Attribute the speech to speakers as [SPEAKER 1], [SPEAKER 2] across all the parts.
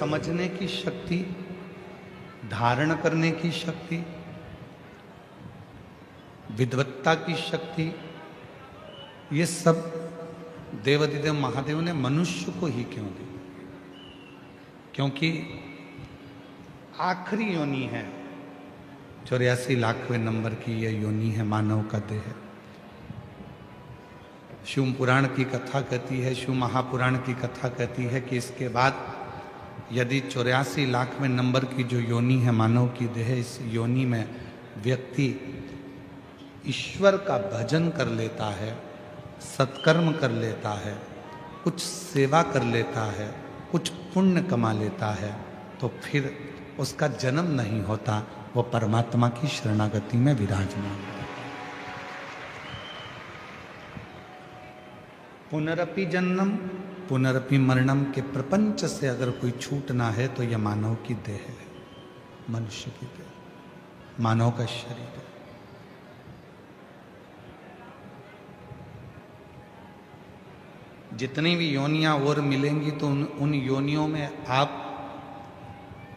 [SPEAKER 1] समझने की शक्ति, धारण करने की शक्ति, विद्वत्ता की शक्ति, ये सब देवाधिदेव महादेव ने मनुष्य को ही क्यों दी? क्योंकि आखिरी योनि है, 84 लाखवें नंबर की यह योनि है, मानव का देह। शिव पुराण की कथा कहती है, शिव महापुराण की कथा कहती है कि इसके बाद यदि 84 लाखवें नंबर की जो योनि है मानव की देह, इस योनि में व्यक्ति ईश्वर का भजन कर लेता है, सत्कर्म कर लेता है, कुछ सेवा कर लेता है, कुछ पुण्य कमा लेता है, तो फिर उसका जन्म नहीं होता, वो परमात्मा की शरणागति में विराजमान है। पुनरपि जन्म पुनरपि मरणम के प्रपंच से अगर कोई छूटना है तो यह मानव की देह है, मनुष्य की देह, मानव का शरीर है। जितनी भी योनियां और मिलेंगी तो उन योनियों में आप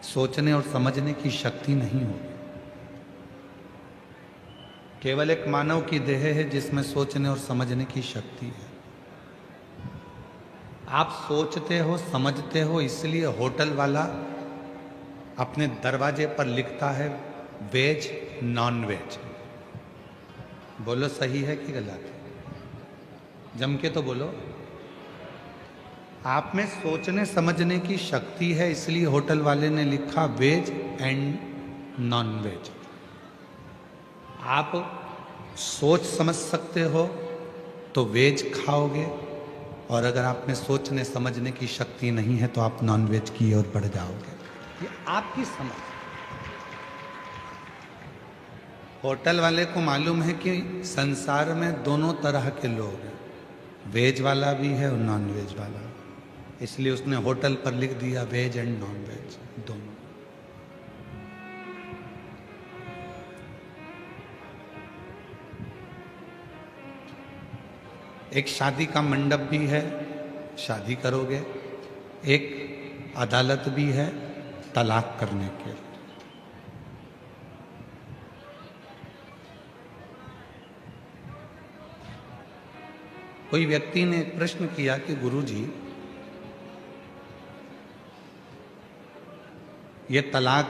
[SPEAKER 1] सोचने और समझने की शक्ति नहीं होगी। केवल एक मानव की देह है जिसमें सोचने और समझने की शक्ति है। आप सोचते हो, समझते हो, इसलिए होटल वाला अपने दरवाजे पर लिखता है वेज नॉन वेज। बोलो सही है कि गलत? जम के तो बोलो। आप में सोचने समझने की शक्ति है, इसलिए होटल वाले ने लिखा वेज एंड नॉन वेज। आप सोच समझ सकते हो तो वेज खाओगे, और अगर आप में सोचने समझने की शक्ति नहीं है तो आप नॉन वेज की ओर बढ़ जाओगे। ये आपकी समझ। होटल वाले को मालूम है कि संसार में दोनों तरह के लोग हैं, वेज वाला भी है और नॉन वेज वाला, इसलिए उसने होटल पर लिख दिया वेज एंड नॉन वेज दोनों। एक शादी का मंडप भी है, शादी करोगे, एक अदालत भी है तलाक करने के। कोई व्यक्ति ने एक प्रश्न किया कि गुरुजी, ये तलाक,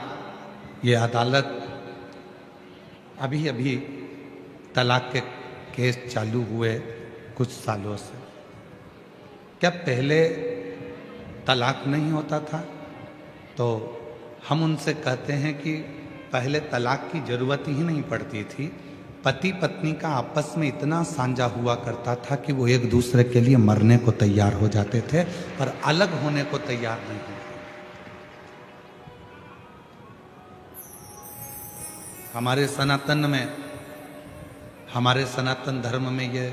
[SPEAKER 1] ये अदालत, अभी अभी तलाक के केस चालू हुए कुछ सालों से, क्या पहले तलाक नहीं होता था? तो हम उनसे कहते हैं कि पहले तलाक की जरूरत ही नहीं पड़ती थी। पति पत्नी का आपस में इतना साझा हुआ करता था कि वो एक दूसरे के लिए मरने को तैयार हो जाते थे, पर अलग होने को तैयार नहीं थे। हमारे सनातन धर्म में ये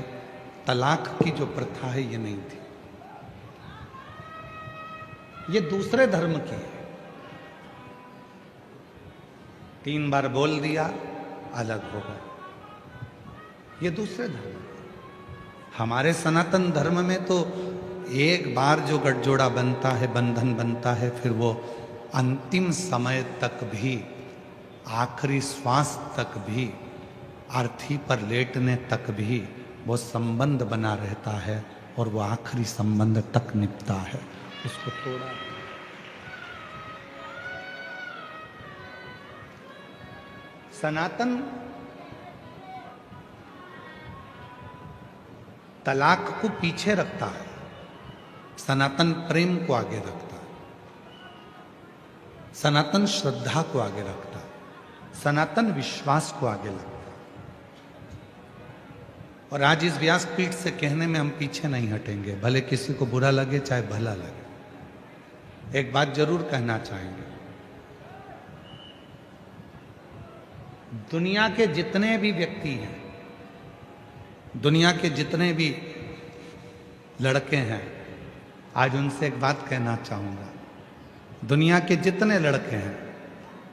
[SPEAKER 1] तलाक की जो प्रथा है ये नहीं थी, ये दूसरे धर्म की है। 3 बार बोल दिया अलग हो गए, ये दूसरे धर्म। हमारे सनातन धर्म में तो एक बार जो गठजोड़ा बनता है, बंधन बनता है, फिर वो अंतिम समय तक भी, आखिरी श्वास तक भी, अर्थी पर लेटने तक भी वो संबंध बना रहता है, और वो आखिरी संबंध तक निपटा है, उसको तोड़ा। सनातन तलाक को पीछे रखता है, सनातन प्रेम को आगे रखता है, सनातन श्रद्धा को आगे रखता है, सनातन विश्वास को आगे रखता है। और आज इस व्यासपीठ से कहने में हम पीछे नहीं हटेंगे, भले किसी को बुरा लगे चाहे भला लगे। एक बात जरूर कहना चाहेंगे, दुनिया के जितने भी व्यक्ति हैं, दुनिया के जितने भी लड़के हैं, आज उनसे एक बात कहना चाहूंगा। दुनिया के जितने लड़के हैं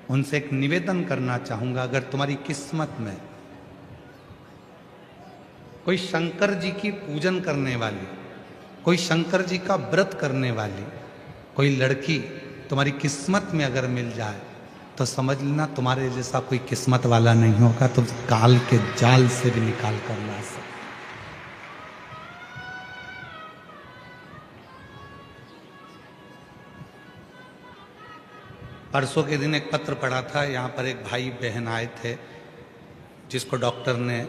[SPEAKER 1] उनसे एक निवेदन करना चाहूंगा, अगर तुम्हारी किस्मत में कोई शंकर जी की पूजन करने वाली, कोई शंकर जी का व्रत करने वाली कोई लड़की तुम्हारी किस्मत में अगर मिल जाए तो समझ लेना तुम्हारे जैसा कोई किस्मत वाला नहीं होगा, तुम काल के जाल से भी निकाल कर ला सकते। परसों के दिन एक पत्र पढ़ा था, यहाँ पर एक भाई बहन आए थे जिसको डॉक्टर ने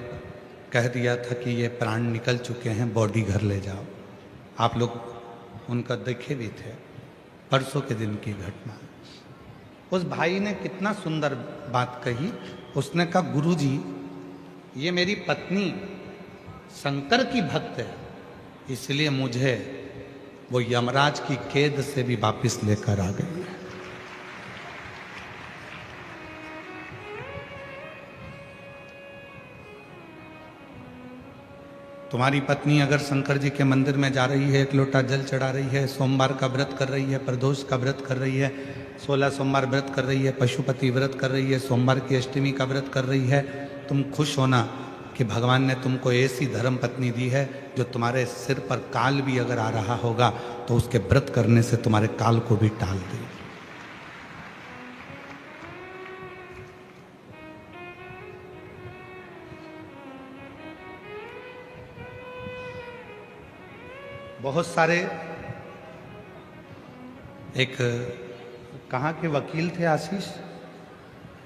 [SPEAKER 1] कह दिया था कि ये प्राण निकल चुके हैं, बॉडी घर ले जाओ। आप लोग उनका देखे भी थे, परसों के दिन की घटना। उस भाई ने कितना सुंदर बात कही। उसने कहा, गुरुजी ये मेरी पत्नी शंकर की भक्त है, इसलिए मुझे वो यमराज की कैद से भी वापस लेकर आ गई है। तुम्हारी पत्नी अगर शंकर जी के मंदिर में जा रही है, एक लोटा जल चढ़ा रही है, सोमवार का व्रत कर रही है, प्रदोष का व्रत कर रही है, 16 सोमवार व्रत कर रही है, पशुपति व्रत कर रही है, सोमवार की अष्टमी का व्रत कर रही है, तुम खुश होना कि भगवान ने तुमको ऐसी धर्म पत्नी दी है जो तुम्हारे सिर पर काल भी अगर आ रहा होगा तो उसके व्रत करने से तुम्हारे काल को भी टाल देगी। बहुत सारे एक कहाँ के वकील थे आशीष,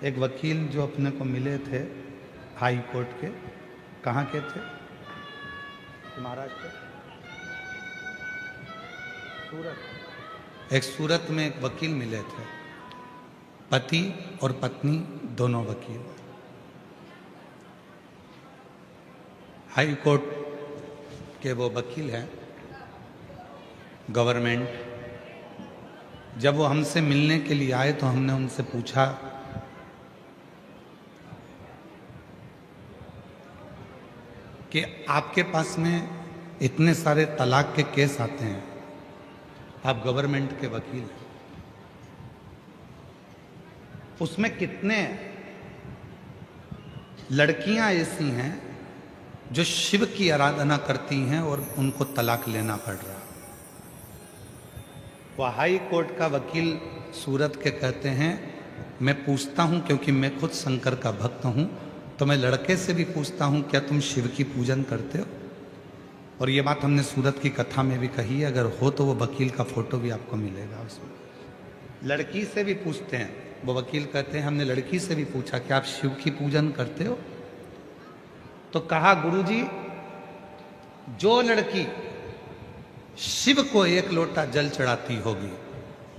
[SPEAKER 1] एक वकील जो अपने को मिले थे हाई कोर्ट के, कहाँ के थे? महाराष्ट्र, सूरत। एक सूरत में एक वकील मिले थे, पति और पत्नी दोनों वकील। हाई कोर्ट के वो वकील हैं, गवर्नमेंट। जब वो हमसे मिलने के लिए आए तो हमने उनसे पूछा कि आपके पास में इतने सारे तलाक के केस आते हैं, आप गवर्नमेंट के वकील हैं, उसमें कितने लड़कियां ऐसी हैं जो शिव की आराधना करती हैं और उनको तलाक लेना पड़ रहा है? वह हाई कोर्ट का वकील सूरत के कहते हैं, मैं पूछता हूं क्योंकि मैं खुद शंकर का भक्त हूं, तो मैं लड़के से भी पूछता हूं क्या तुम शिव की पूजन करते हो? और ये बात हमने सूरत की कथा में भी कही है, अगर हो तो वो वकील का फोटो भी आपको मिलेगा उसमें। लड़की से भी पूछते हैं, वो वकील कहते हैं हमने लड़की से भी पूछा कि आप शिव की पूजन करते हो? तो कहा, गुरुजी जो लड़की शिव को एक लोटा जल चढ़ाती होगी,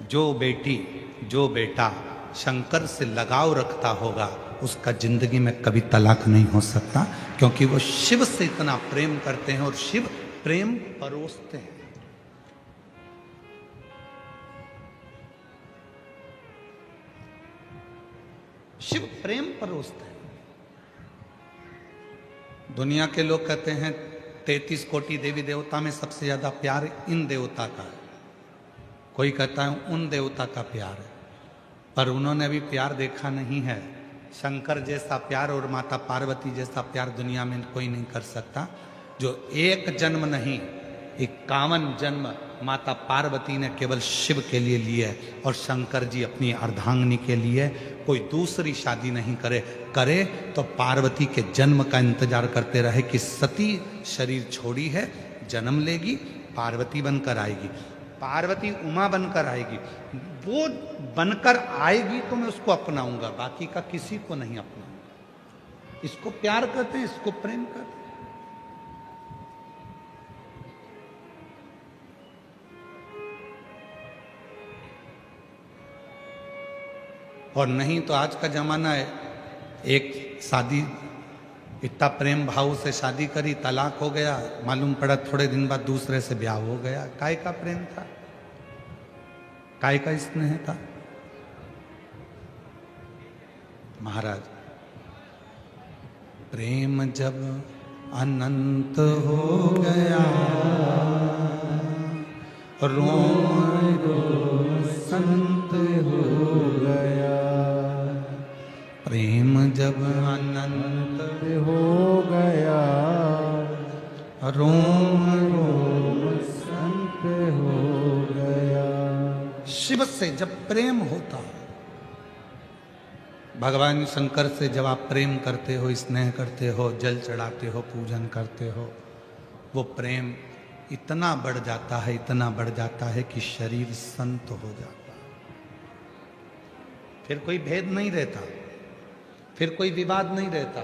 [SPEAKER 1] जो बेटी जो बेटा शंकर से लगाव रखता होगा, उसका जिंदगी में कभी तलाक नहीं हो सकता, क्योंकि वो शिव से इतना प्रेम करते हैं और शिव प्रेम परोसते हैं। शिव प्रेम परोसते हैं। दुनिया के लोग कहते हैं 33 कोटि देवी देवता में सबसे ज्यादा प्यार इन देवता का है, कोई कहता है उन देवता का प्यार है, पर उन्होंने अभी प्यार देखा नहीं है। शंकर जैसा प्यार और माता पार्वती जैसा प्यार दुनिया में कोई नहीं कर सकता। जो एक जन्म नहीं 51 जन्म माता पार्वती ने केवल शिव के लिए लिए और शंकर जी अपनी अर्धांगिनी के लिए। कोई दूसरी शादी नहीं करे तो पार्वती के जन्म का इंतजार करते रहे कि सती शरीर छोड़ी है, जन्म लेगी, पार्वती बनकर आएगी, पार्वती उमा बनकर आएगी, वो बनकर आएगी तो मैं उसको अपनाऊंगा, बाकी का किसी को नहीं अपनाऊंगा। इसको प्यार कहते हैं, इसको प्रेम कहते हैं। और नहीं तो आज का जमाना है, एक शादी इतना प्रेम भाव से शादी करी, तलाक हो गया, मालूम पड़ा थोड़े दिन बाद दूसरे से ब्याह हो गया। काय का प्रेम था, काय का स्नेह था? महाराज, प्रेम जब अनंत हो गया, रोम रोम संत हो गया। प्रेम जब अनंत हो गया, रोम रोम संत हो गया। शिव से जब प्रेम होता है, भगवान शंकर से जब आप प्रेम करते हो, स्नेह करते हो, जल चढ़ाते हो, पूजन करते हो, वो प्रेम इतना बढ़ जाता है, इतना बढ़ जाता है कि शरीर संत हो जाता है। फिर कोई भेद नहीं रहता, फिर कोई विवाद नहीं रहता,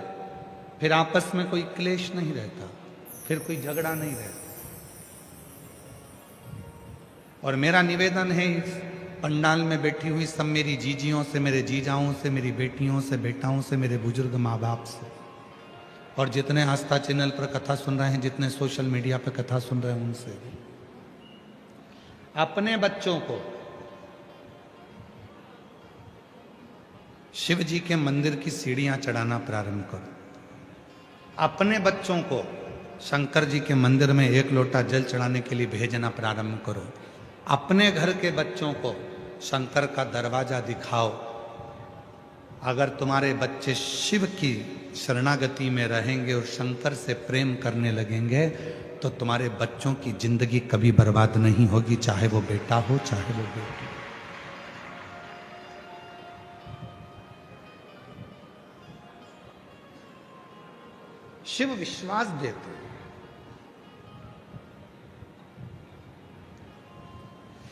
[SPEAKER 1] फिर आपस में कोई क्लेश नहीं रहता, फिर कोई झगड़ा नहीं रहता। और मेरा निवेदन है इस पंडाल में बैठी हुई सब मेरी जीजियों से, मेरे जीजाओं से, मेरी बेटियों से, बेटाओं से, मेरे बुजुर्ग माँ बाप से, और जितने आस्था चैनल पर कथा सुन रहे हैं, जितने सोशल मीडिया पर कथा सुन रहे हैं, उनसे भी अपने बच्चों को शिव जी के मंदिर की सीढ़ियां चढ़ाना प्रारंभ करो। अपने बच्चों को शंकर जी के मंदिर में एक लोटा जल चढ़ाने के लिए भेजना प्रारंभ करो। अपने घर के बच्चों को शंकर का दरवाजा दिखाओ। अगर तुम्हारे बच्चे शिव की शरणागति में रहेंगे और शंकर से प्रेम करने लगेंगे तो तुम्हारे बच्चों की जिंदगी कभी बर्बाद नहीं होगी, चाहे वो बेटा हो चाहे वो बेटी। शिव विश्वास देते हैं।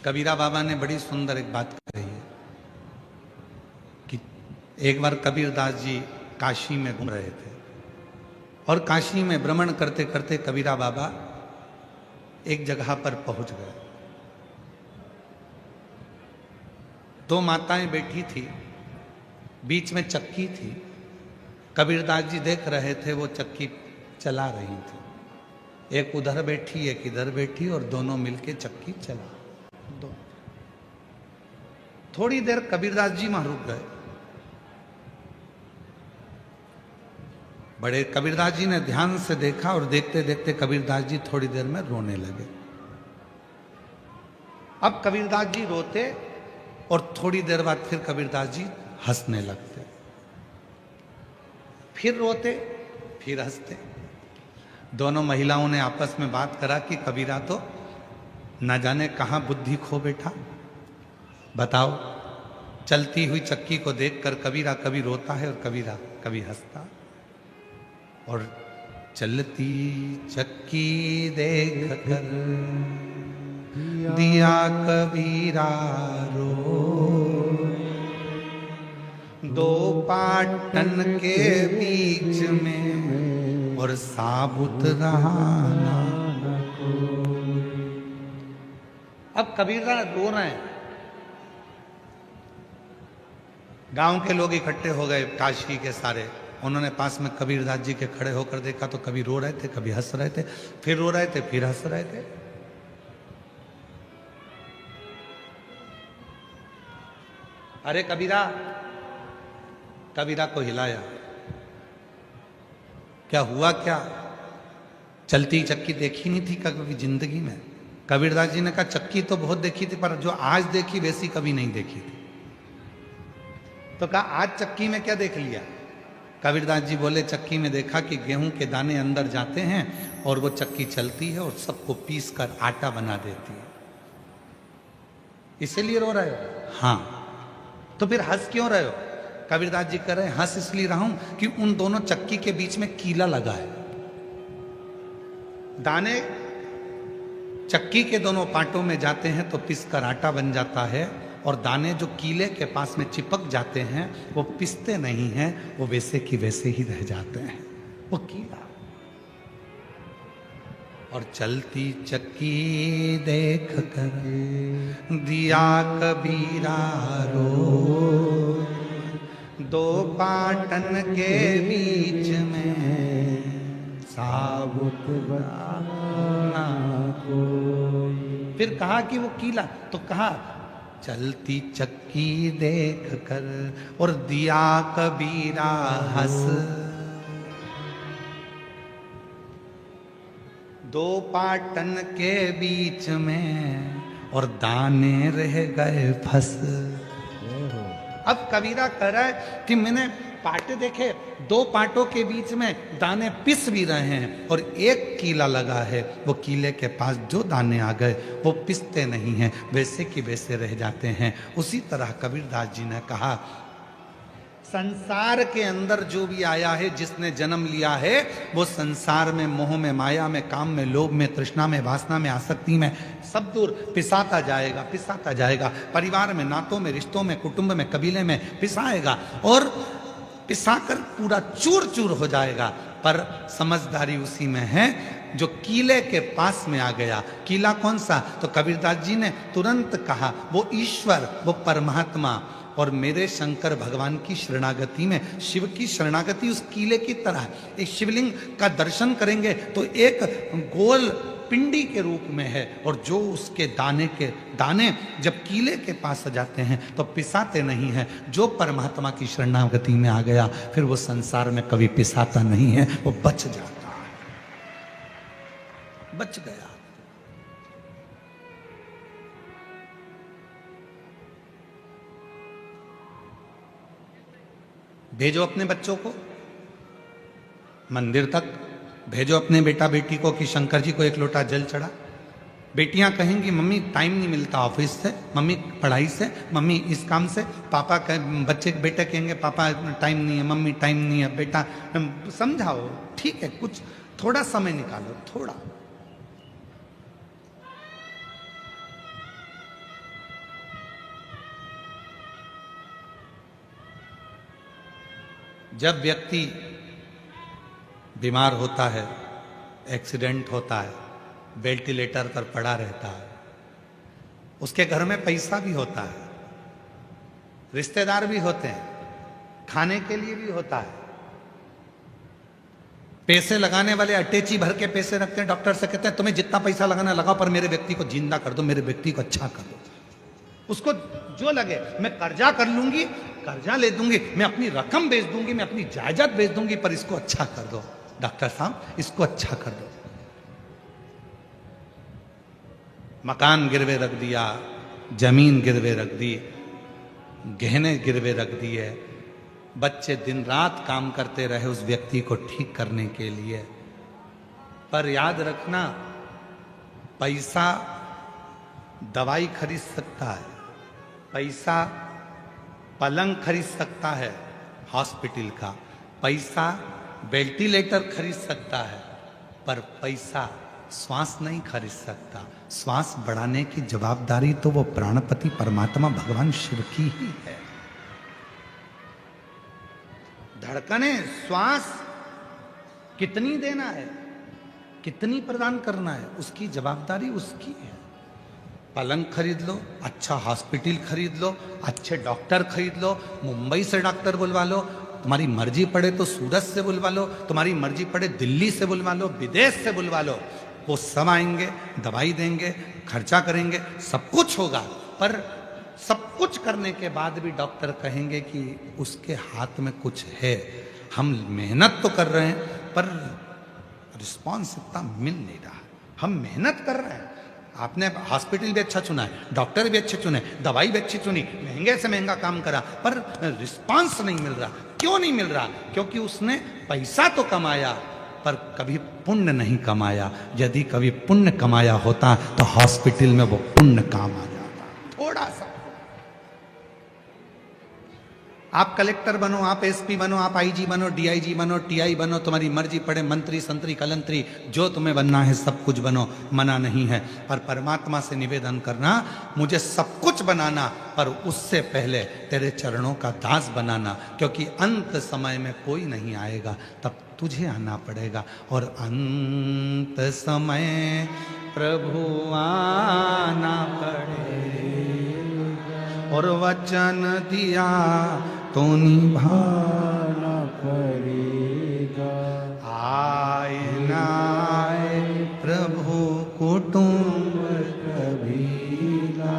[SPEAKER 1] कबीरा बाबा ने बड़ी सुंदर एक बात कही है कि एक बार कबीरदास जी काशी में घूम रहे थे और काशी में भ्रमण करते करते कबीरा बाबा एक जगह पर पहुंच गए। दो माताएं बैठी थी, बीच में चक्की थी। कबीरदास जी देख रहे थे, वो चक्की चला रही थी। एक उधर बैठी, एक इधर बैठी, और दोनों मिलके चक्की चला दो। थोड़ी देर कबीरदास जी वहां रुक गए। बड़े कबीरदास जी ने ध्यान से देखा और देखते देखते कबीरदास जी थोड़ी देर में रोने लगे। अब कबीरदास जी रोते और थोड़ी देर बाद फिर कबीरदास जी हंसने लगते, फिर रोते फिर हंसते। दोनों महिलाओं ने आपस में बात करा कि कबीरा तो न जाने कहां बुद्धि खो बैठा। बताओ, चलती हुई चक्की को देखकर कबीरा कभी रोता है और कबीरा कभी हंसता। और चलती चक्की देख कर दिया कबीरा रो, दो पाटन के बीच में और साबुत रहा ना। अब कबीरा रो रहे हैं। गांव के लोग इकट्ठे हो गए, काशी के सारे। उन्होंने पास में कबीरदास जी के खड़े होकर देखा तो कभी रो रहे थे, कभी हंस रहे थे, फिर रो रहे थे, फिर हंस रहे थे। अरे कबीरा, कबीरा को हिलाया। क्या हुआ? क्या चलती चक्की देखी नहीं थी कभी जिंदगी में? कबीरदास जी ने कहा चक्की तो बहुत देखी थी, पर जो आज देखी वैसी कभी नहीं देखी थी। तो कहा आज चक्की में क्या देख लिया? कबीरदास जी बोले चक्की में देखा कि गेहूं के दाने अंदर जाते हैं और वो चक्की चलती है और सबको पीस कर आटा बना देती है। इसीलिए रो रहे हो? हाँ। तो फिर हंस क्यों रहे हो? कबीरदास जी कह रहे हैं हंस इसलिए रहा हूं कि उन दोनों चक्की के बीच में कीला लगा है। दाने चक्की के दोनों पार्टों में जाते हैं तो पिस कर आटा बन जाता है, और दाने जो कीले के पास में चिपक जाते हैं वो पिसते नहीं हैं, वो वैसे की वैसे ही रह जाते हैं, वो कीला। और चलती चक्की देख कर दिया कबीरा रो, दो पाटन के बीच में साबुत ना कोई। फिर कहा कि वो कीला, तो कहा चलती चक्की देख कर और दिया कबीरा हंस, दो पाटन के बीच में और दाने रह गए फंस। अब कबीरा कह रहा है कि मैंने पाटे देखे, दो पाटों के बीच में दाने पिस भी रहे हैं और एक कीला लगा है, वो कीले के पास जो दाने आ गए वो पिसते नहीं हैं, वैसे कि वैसे रह जाते हैं। उसी तरह कबीरदास जी ने कहा, संसार के अंदर जो भी आया है, जिसने जन्म लिया है, वो संसार में, मोह में, माया में, काम में, लोभ में, तृष्णा में, वासना में, आसक्ति में सब दूर पिसाता जाएगा, पिसाता जाएगा। परिवार में, नातों में, रिश्तों में, कुटुंब में, कबीले में पिसाएगा और पिसाकर पूरा चूर चूर हो जाएगा। पर समझदारी उसी में है जो कीले के पास में आ गया। कीला कौन सा? तो कबीरदास जी ने तुरंत कहा, वो ईश्वर, वो परमात्मा। और मेरे शंकर भगवान की शरणागति में, शिव की शरणागति उस कीले की तरह। एक शिवलिंग का दर्शन करेंगे तो एक गोल पिंडी के रूप में है, और जो उसके दाने जब कीले के पास जाते हैं तो पिसाते नहीं हैं। जो परमात्मा की शरणागति में आ गया फिर वो संसार में कभी पिसाता नहीं है, वो बच जाता है, बच गया। भेजो अपने बच्चों को मंदिर तक, भेजो अपने बेटा बेटी को कि शंकर जी को एक लोटा जल चढ़ा। बेटियां कहेंगी मम्मी टाइम नहीं मिलता ऑफिस से, मम्मी पढ़ाई से, मम्मी इस काम से। पापा बेटे कहेंगे पापा टाइम नहीं है, मम्मी टाइम नहीं है। बेटा समझाओ, ठीक है, कुछ थोड़ा समय निकालो, थोड़ा। जब व्यक्ति बीमार होता है, एक्सीडेंट होता है, वेंटिलेटर पर पड़ा रहता है, उसके घर में पैसा भी होता है, रिश्तेदार भी होते हैं, खाने के लिए भी होता है। पैसे लगाने वाले अटैची भर के पैसे रखते हैं, डॉक्टर से कहते हैं तुम्हें जितना पैसा लगाना लगाओ, पर मेरे व्यक्ति को जिंदा कर दो, मेरे व्यक्ति को अच्छा कर दो। उसको जो लगे, मैं कर्जा कर लूंगी, कर्जा ले दूंगी, मैं अपनी रकम बेच दूंगी, मैं अपनी जायदाद बेच दूंगी, पर इसको अच्छा कर दो डॉक्टर साहब, इसको अच्छा कर दो। मकान गिरवे रख दिया, जमीन गिरवे रख दी, गहने गिरवे रख दिए, बच्चे दिन रात काम करते रहे उस व्यक्ति को ठीक करने के लिए। पर याद रखना, पैसा दवाई खरीद सकता है, पैसा पलंग खरीद सकता है हॉस्पिटल का, पैसा वेंटिलेटर खरीद सकता है, पर पैसा श्वास नहीं खरीद सकता। श्वास बढ़ाने की जवाबदारी तो वो प्राणपति परमात्मा भगवान शिव की ही है। धड़कने, श्वास कितनी देना है, कितनी प्रदान करना है, उसकी जवाबदारी उसकी है। पलंग खरीद लो, अच्छा हॉस्पिटल खरीद लो, अच्छे डॉक्टर खरीद लो, मुंबई से डॉक्टर बुलवा लो, तुम्हारी मर्जी पड़े तो सूरत से बुलवा लो, तुम्हारी मर्जी पड़े दिल्ली से बुलवा लो, विदेश से बुलवा लो, वो सब आएंगे, दवाई देंगे, खर्चा करेंगे, सब कुछ होगा। पर सब कुछ करने के बाद भी डॉक्टर कहेंगे कि उसके हाथ में कुछ है, हम मेहनत तो कर रहे हैं पर रिस्पॉन्स इतना मिल नहीं रहा। हम मेहनत कर रहे हैं, आपने हॉस्पिटल भी अच्छा चुना है, डॉक्टर भी अच्छे चुने, दवाई भी अच्छी चुनी, महंगे से महंगा काम करा, पर रिस्पांस नहीं मिल रहा। क्यों नहीं मिल रहा? क्योंकि उसने पैसा तो कमाया पर कभी पुण्य नहीं कमाया। यदि कभी पुण्य कमाया होता तो हॉस्पिटल में वो पुण्य काम आ जाता। थोड़ा सा आप कलेक्टर बनो, आप एसपी बनो, आप आईजी बनो, डीआईजी बनो, टीआई बनो, तुम्हारी मर्जी पड़े, मंत्री संतरी कलंतरी, जो तुम्हें बनना है सब कुछ बनो, मना नहीं है। पर परमात्मा से निवेदन करना, मुझे सब कुछ बनाना, पर उससे पहले तेरे चरणों का दास बनाना, क्योंकि अंत समय में कोई नहीं आएगा, तब तुझे आना पड़ेगा। और अंत समय प्रभु आना पड़ेगा, और वचन दिया तो निभाना पड़ेगा। आए ना आए प्रभु कुटुंब कबीरा,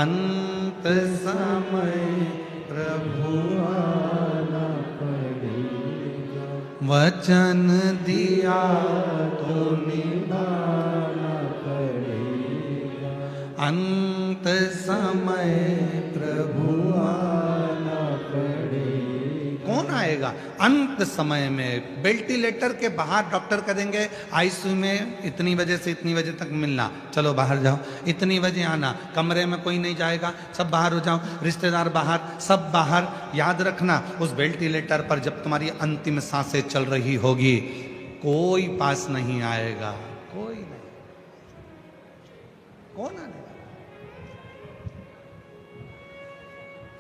[SPEAKER 1] अंत समय प्रभु आना पड़ेगा। वचन दिया तो निभाना पड़ेगा, अंत समय प्रभु आना जाएगा। अंत समय में वेंटिलेटर के बाहर डॉक्टर कह देंगे आईसीयू में इतनी बजे से इतनी बजे तक मिलना, चलो बाहर जाओ, इतनी बजे आना, कमरे में कोई नहीं जाएगा, सब बाहर हो जाओ, रिश्तेदार बाहर, सब बाहर। याद रखना उस वेंटिलेटर पर जब तुम्हारी अंतिम सांसें चल रही होगी कोई पास नहीं आएगा, कोई नहीं। कौन आने?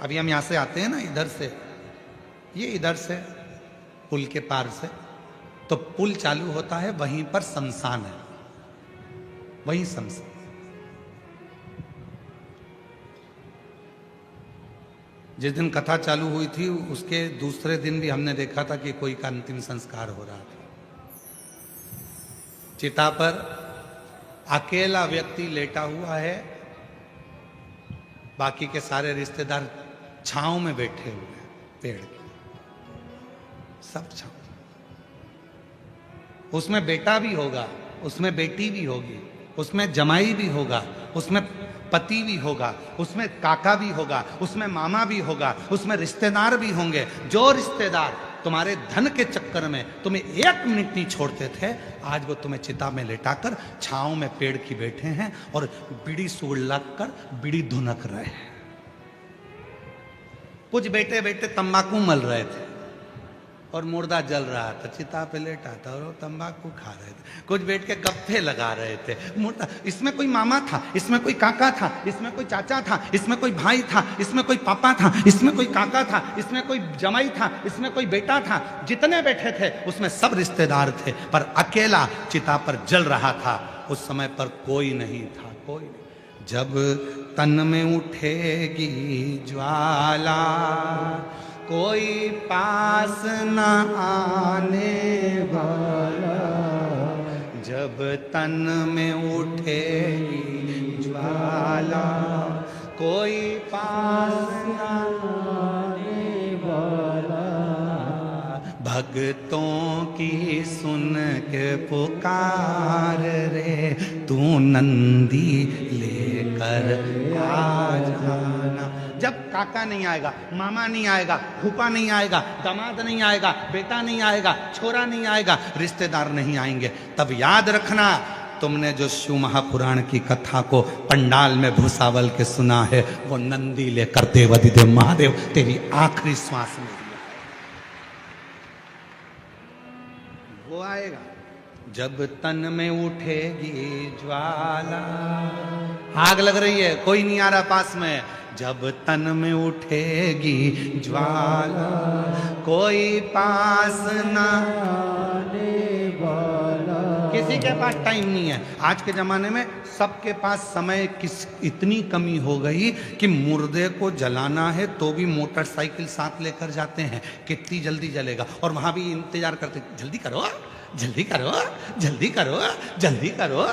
[SPEAKER 1] अभी हम यहां से आते हैं ना, इधर से, ये इधर से पुल के पार से, तो पुल चालू होता है, वहीं पर शमशान है, वहीं शमशान। जिस दिन कथा चालू हुई थी उसके दूसरे दिन भी हमने देखा था कि कोई का अंतिम संस्कार हो रहा था। चिता पर अकेला व्यक्ति लेटा हुआ है, बाकी के सारे रिश्तेदार छांव में बैठे हुए हैं, पेड़ के सब छांव। उसमें बेटा भी होगा, उसमें बेटी भी होगी, उसमें जमाई भी होगा, उसमें पति भी होगा, उसमें काका भी होगा, उसमें मामा भी होगा, उसमें रिश्तेदार भी होंगे। जो रिश्तेदार तुम्हारे धन के चक्कर में तुम्हें एक मिनट नहीं छोड़ते थे, आज वो तुम्हें चिता में लेटाकर छांव में पेड़ की बैठे हैं और बीड़ी सूड़ लग कर बीड़ी धुनक रहे हैं। कुछ बेटे बेटे तंबाकू मल रहे थे और मुर्दा जल रहा था, चिता पे लेटा था और वो तंबाकू खा रहे थे। कुछ बैठ के गप्पे लगा रहे थे, मुर्दा, इसमें कोई मामा था, इसमें कोई काका था, इसमें कोई चाचा था, इसमें कोई भाई था, इसमें कोई पापा था, इसमें कोई काका था, इसमें कोई जमाई था, इसमें कोई बेटा था। जितने बैठे थे उसमें सब रिश्तेदार थे, पर अकेला चिता पर जल रहा था। उस समय पर कोई नहीं था, कोई नहीं। जब तन में उठेगी ज्वाला कोई पास न आने वाला, जब तन में उठेगी ज्वाला कोई पास न आने वाला, भक्तों की सुन के पुकार रे तू नंदी लेकर आ जाना। जब काका नहीं आएगा, मामा नहीं आएगा, फूफा नहीं आएगा, दामाद नहीं आएगा, बेटा नहीं आएगा, छोरा नहीं आएगा, रिश्तेदार नहीं आएंगे, तब याद रखना तुमने जो शिव महापुराण की कथा को पंडाल में भूसावल के सुना है, वो नंदी लेकर देवाधिदेव महादेव तेरी आखिरी श्वास में वो आएगा। जब तन में उठेगी ज्वाला, आग लग रही है, कोई नहीं आ रहा पास में, जब तन में उठेगी ज्वाला कोई पास न आने वाला। किसी के पास टाइम नहीं है। आज के जमाने में सबके पास समय इतनी कमी हो गई कि मुर्दे को जलाना है तो भी मोटरसाइकिल साथ लेकर जाते हैं, कितनी जल्दी जलेगा, और वहां भी इंतजार करते, जल्दी करो जल्दी करो जल्दी करो जल्दी करो।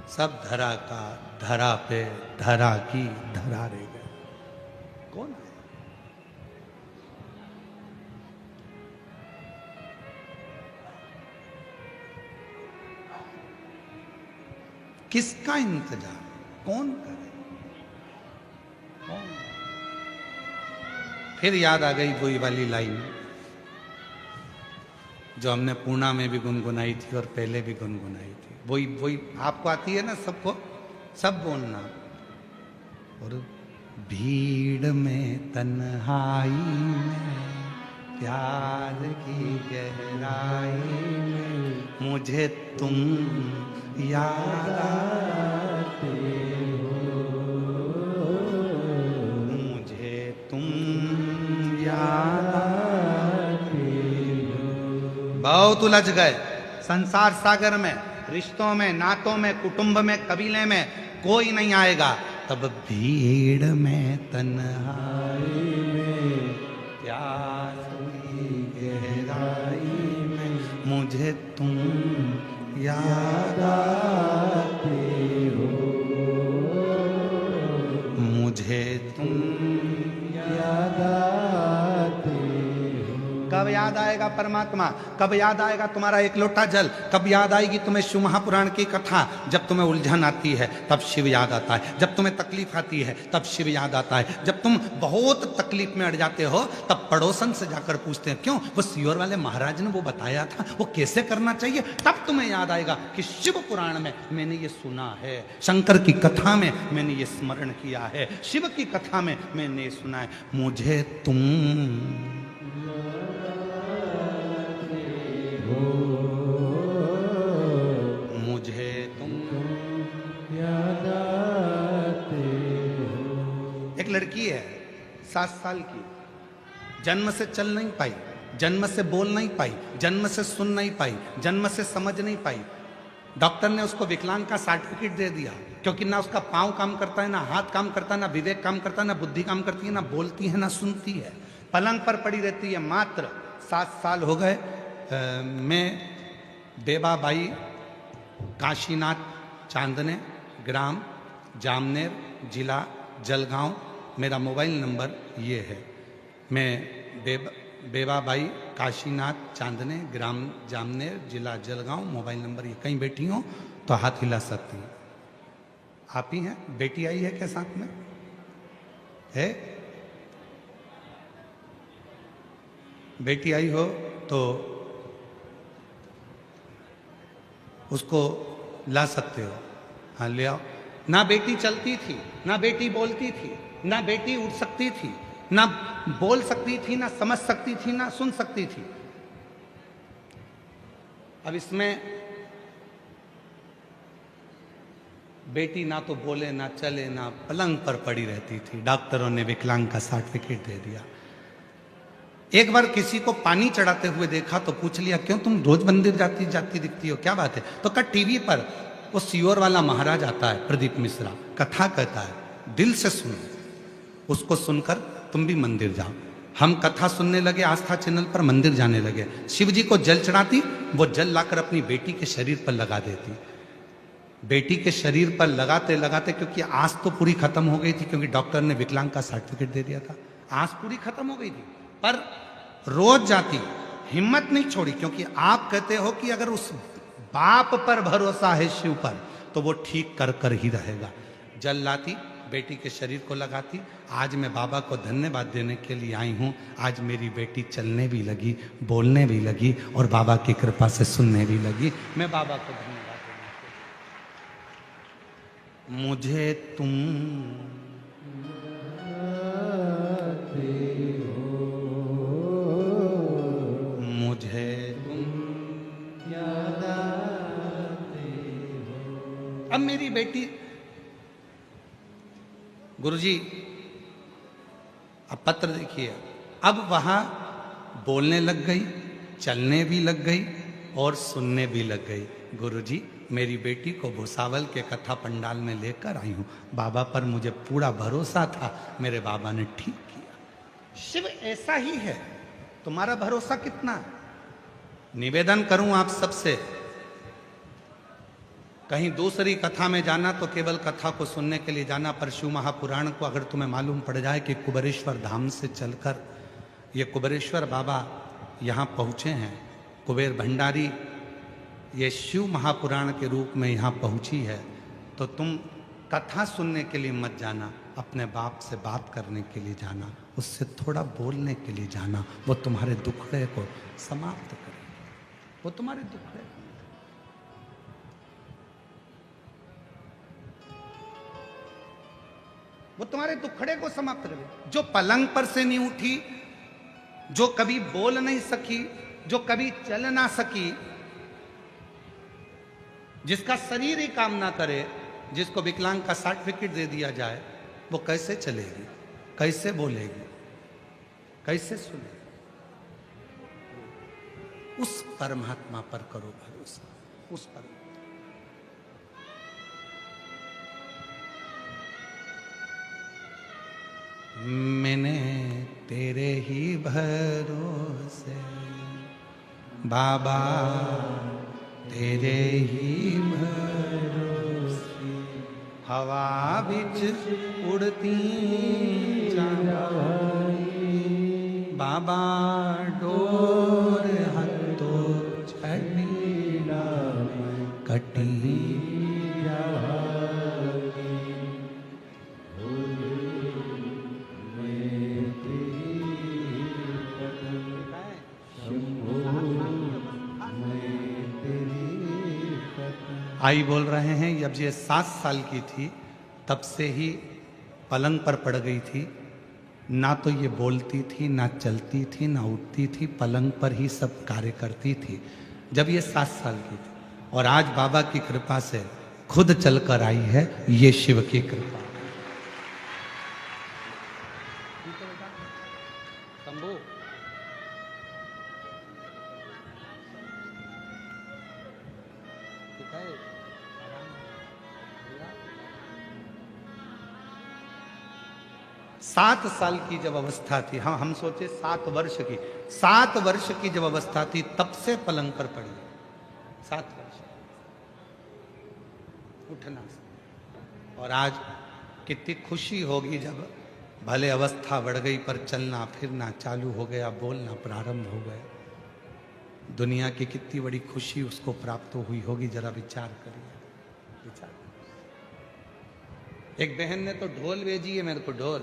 [SPEAKER 1] सब धरा का धरा पे, धरा की धरा रह गए। कौन है? किसका इंतजार कौन करे? कौन? फिर याद आ गई वही वाली लाइन जो हमने पूर्णा में भी गुनगुनाई थी और पहले भी गुनगुनाई थी। वही वही आपको आती है ना, सबको सब बोलना। और भीड़ में तन्हाई में प्यार की गहराई में मुझे तुम याद आते हो, मुझे तुम याद आते हो। बहुत उलझ गए संसार सागर में, रिश्तों में, नातों में, कुटुंब में, कबीले में कोई नहीं आएगा। तब भीड़ में तन्हाई में प्यार की गहराई में मुझे तुम याद आते हो, मुझे तुम याद आते हो। कब याद आएगा परमात्मा? कब याद आएगा तुम्हारा एक लोटा जल? कब याद आएगी तुम्हें शिव महापुराण की कथा? जब तुम्हें उलझन आती है तब शिव याद आता है, जब तुम्हें तकलीफ आती है तब शिव याद आता है, जब तुम बहुत तकलीफ में अड़ जाते हो तब पड़ोसन से जाकर पूछते हैं क्यों, वो सियोर वाले महाराज ने वो बताया था, वो कैसे करना चाहिए। तब तुम्हें याद आएगा कि शिव पुराण में मैंने ये सुना है, शंकर की कथा में मैंने ये स्मरण किया है, शिव की कथा में मैंने ये सुना है। मुझे तुम मुझे तुम याद आते हो। एक लड़की है 7 साल की, जन्म से चल नहीं पाई, जन्म से बोल नहीं पाई, जन्म से सुन नहीं पाई, जन्म से समझ नहीं पाई। डॉक्टर ने उसको विकलांग का सर्टिफिकेट दे दिया, क्योंकि ना उसका पांव काम करता है, ना हाथ काम करता है, ना विवेक काम करता है, ना बुद्धि काम करती है, ना बोलती है, ना सुनती है, पलंग पर पड़ी रहती है। मात्र 7 साल हो गए। मैं बेबाबाई काशीनाथ चांदने, ग्राम जामनेर, जिला जलगांव, मेरा मोबाइल नंबर ये है। मैं बेबाबाई काशीनाथ चांदने, ग्राम जामनेर, जिला जलगांव, मोबाइल नंबर ये। कहीं बैठी हो तो हाथ हिला सकती हैं। आप ही हैं? बेटी आई है क्या साथ में? है? बेटी आई हो तो उसको ला सकते हो। हाँ ले आओ। ना बेटी चलती थी, ना बेटी बोलती थी, ना बेटी उठ सकती थी, ना बोल सकती थी, ना समझ सकती थी, ना सुन सकती थी। अब इसमें बेटी ना तो बोले, ना चले, ना पलंग पर पड़ी रहती थी। डॉक्टरों ने विकलांग का सर्टिफिकेट दे दिया। एक बार किसी को पानी चढ़ाते हुए देखा तो पूछ लिया क्यों तुम रोज मंदिर जाती जाती दिखती हो, क्या बात है? तो कहा टीवी पर वो सियोर वाला महाराज आता है, प्रदीप मिश्रा, कथा कहता है, दिल से सुनो, उसको सुनकर तुम भी मंदिर जाओ। हम कथा सुनने लगे, आस्था चैनल पर मंदिर जाने लगे। शिव जी को जल चढ़ाती, वो जल लाकर अपनी बेटी के शरीर पर लगा देती। बेटी के शरीर पर लगाते लगाते, क्योंकि आस तो पूरी खत्म हो गई थी, क्योंकि डॉक्टर ने विकलांग का सर्टिफिकेट दे दिया था, आस पूरी खत्म हो गई थी, पर रोज जाती, हिम्मत नहीं छोड़ी, क्योंकि आप कहते हो कि अगर उस बाप पर भरोसा है शिव पर तो वो ठीक कर कर ही रहेगा। जल लाती, बेटी के शरीर को लगाती। आज मैं बाबा को धन्यवाद देने के लिए आई हूँ। आज मेरी बेटी चलने भी लगी, बोलने भी लगी और बाबा की कृपा से सुनने भी लगी। मैं बाबा को धन्यवाद देने के लिए। मुझे तुम मुझे तुम याद आते हो। अब मेरी बेटी, गुरुजी अब पत्र देखिए, अब वहां बोलने लग गई, चलने भी लग गई और सुनने भी लग गई। गुरुजी मेरी बेटी को भुसावल के कथा पंडाल में लेकर आई हूं। बाबा पर मुझे पूरा भरोसा था, मेरे बाबा ने ठीक किया। शिव ऐसा ही है, तुम्हारा भरोसा कितना है? निवेदन करूं आप सबसे, कहीं दूसरी कथा में जाना तो केवल कथा को सुनने के लिए जाना, पर शिव महापुराण को अगर तुम्हें मालूम पड़ जाए कि कुबेरेश्वर धाम से चलकर ये कुबेरेश्वर बाबा यहाँ पहुँचे हैं, कुबेर भंडारी ये शिव महापुराण के रूप में यहाँ पहुँची है, तो तुम कथा सुनने के लिए मत जाना, अपने बाप से बात करने के लिए जाना, उससे थोड़ा बोलने के लिए जाना। वो तुम्हारे दुखड़े को समाप्त करे, वो तुम्हारे दुखड़े, वो तुम्हारे दुखड़े को समाप्त करे। जो पलंग पर से नहीं उठी, जो कभी बोल नहीं सकी, जो कभी चल ना सकी, जिसका शरीर ही काम ना करे, जिसको विकलांग का सर्टिफिकेट दे दिया जाए, वो कैसे चलेगी, कैसे बोलेगी, कैसे सुनेगी? उस परमात्मा पर करो भरोसा, उस पर। मैंने तेरे ही भरोसे बाबा, तेरे ही भरोसे हवा बिच उड़ती जाई, बाबा डोर आई बोल रहे हैं जब ये 7 साल की थी तब से ही पलंग पर पड़ गई थी, ना तो ये बोलती थी, ना चलती थी, ना उठती थी, पलंग पर ही सब कार्य करती थी जब ये 7 साल की थी। और आज बाबा की कृपा से खुद चलकर आई है, ये शिव की कृपा। शंभू, 7 साल की जब अवस्था थी, हाँ हम सोचे 7 वर्ष की, 7 वर्ष की जब अवस्था थी तब से पलंग पर पड़ी। 7 वर्ष उठना। और आज कितनी खुशी होगी जब भले अवस्था बढ़ गई पर चलना फिरना चालू हो गया, बोलना प्रारंभ हो गया। दुनिया की कितनी बड़ी खुशी उसको प्राप्त हुई होगी, जरा विचार करिए, विचार। एक बहन ने तो ढोल भेजी है मेरे को, ढोल।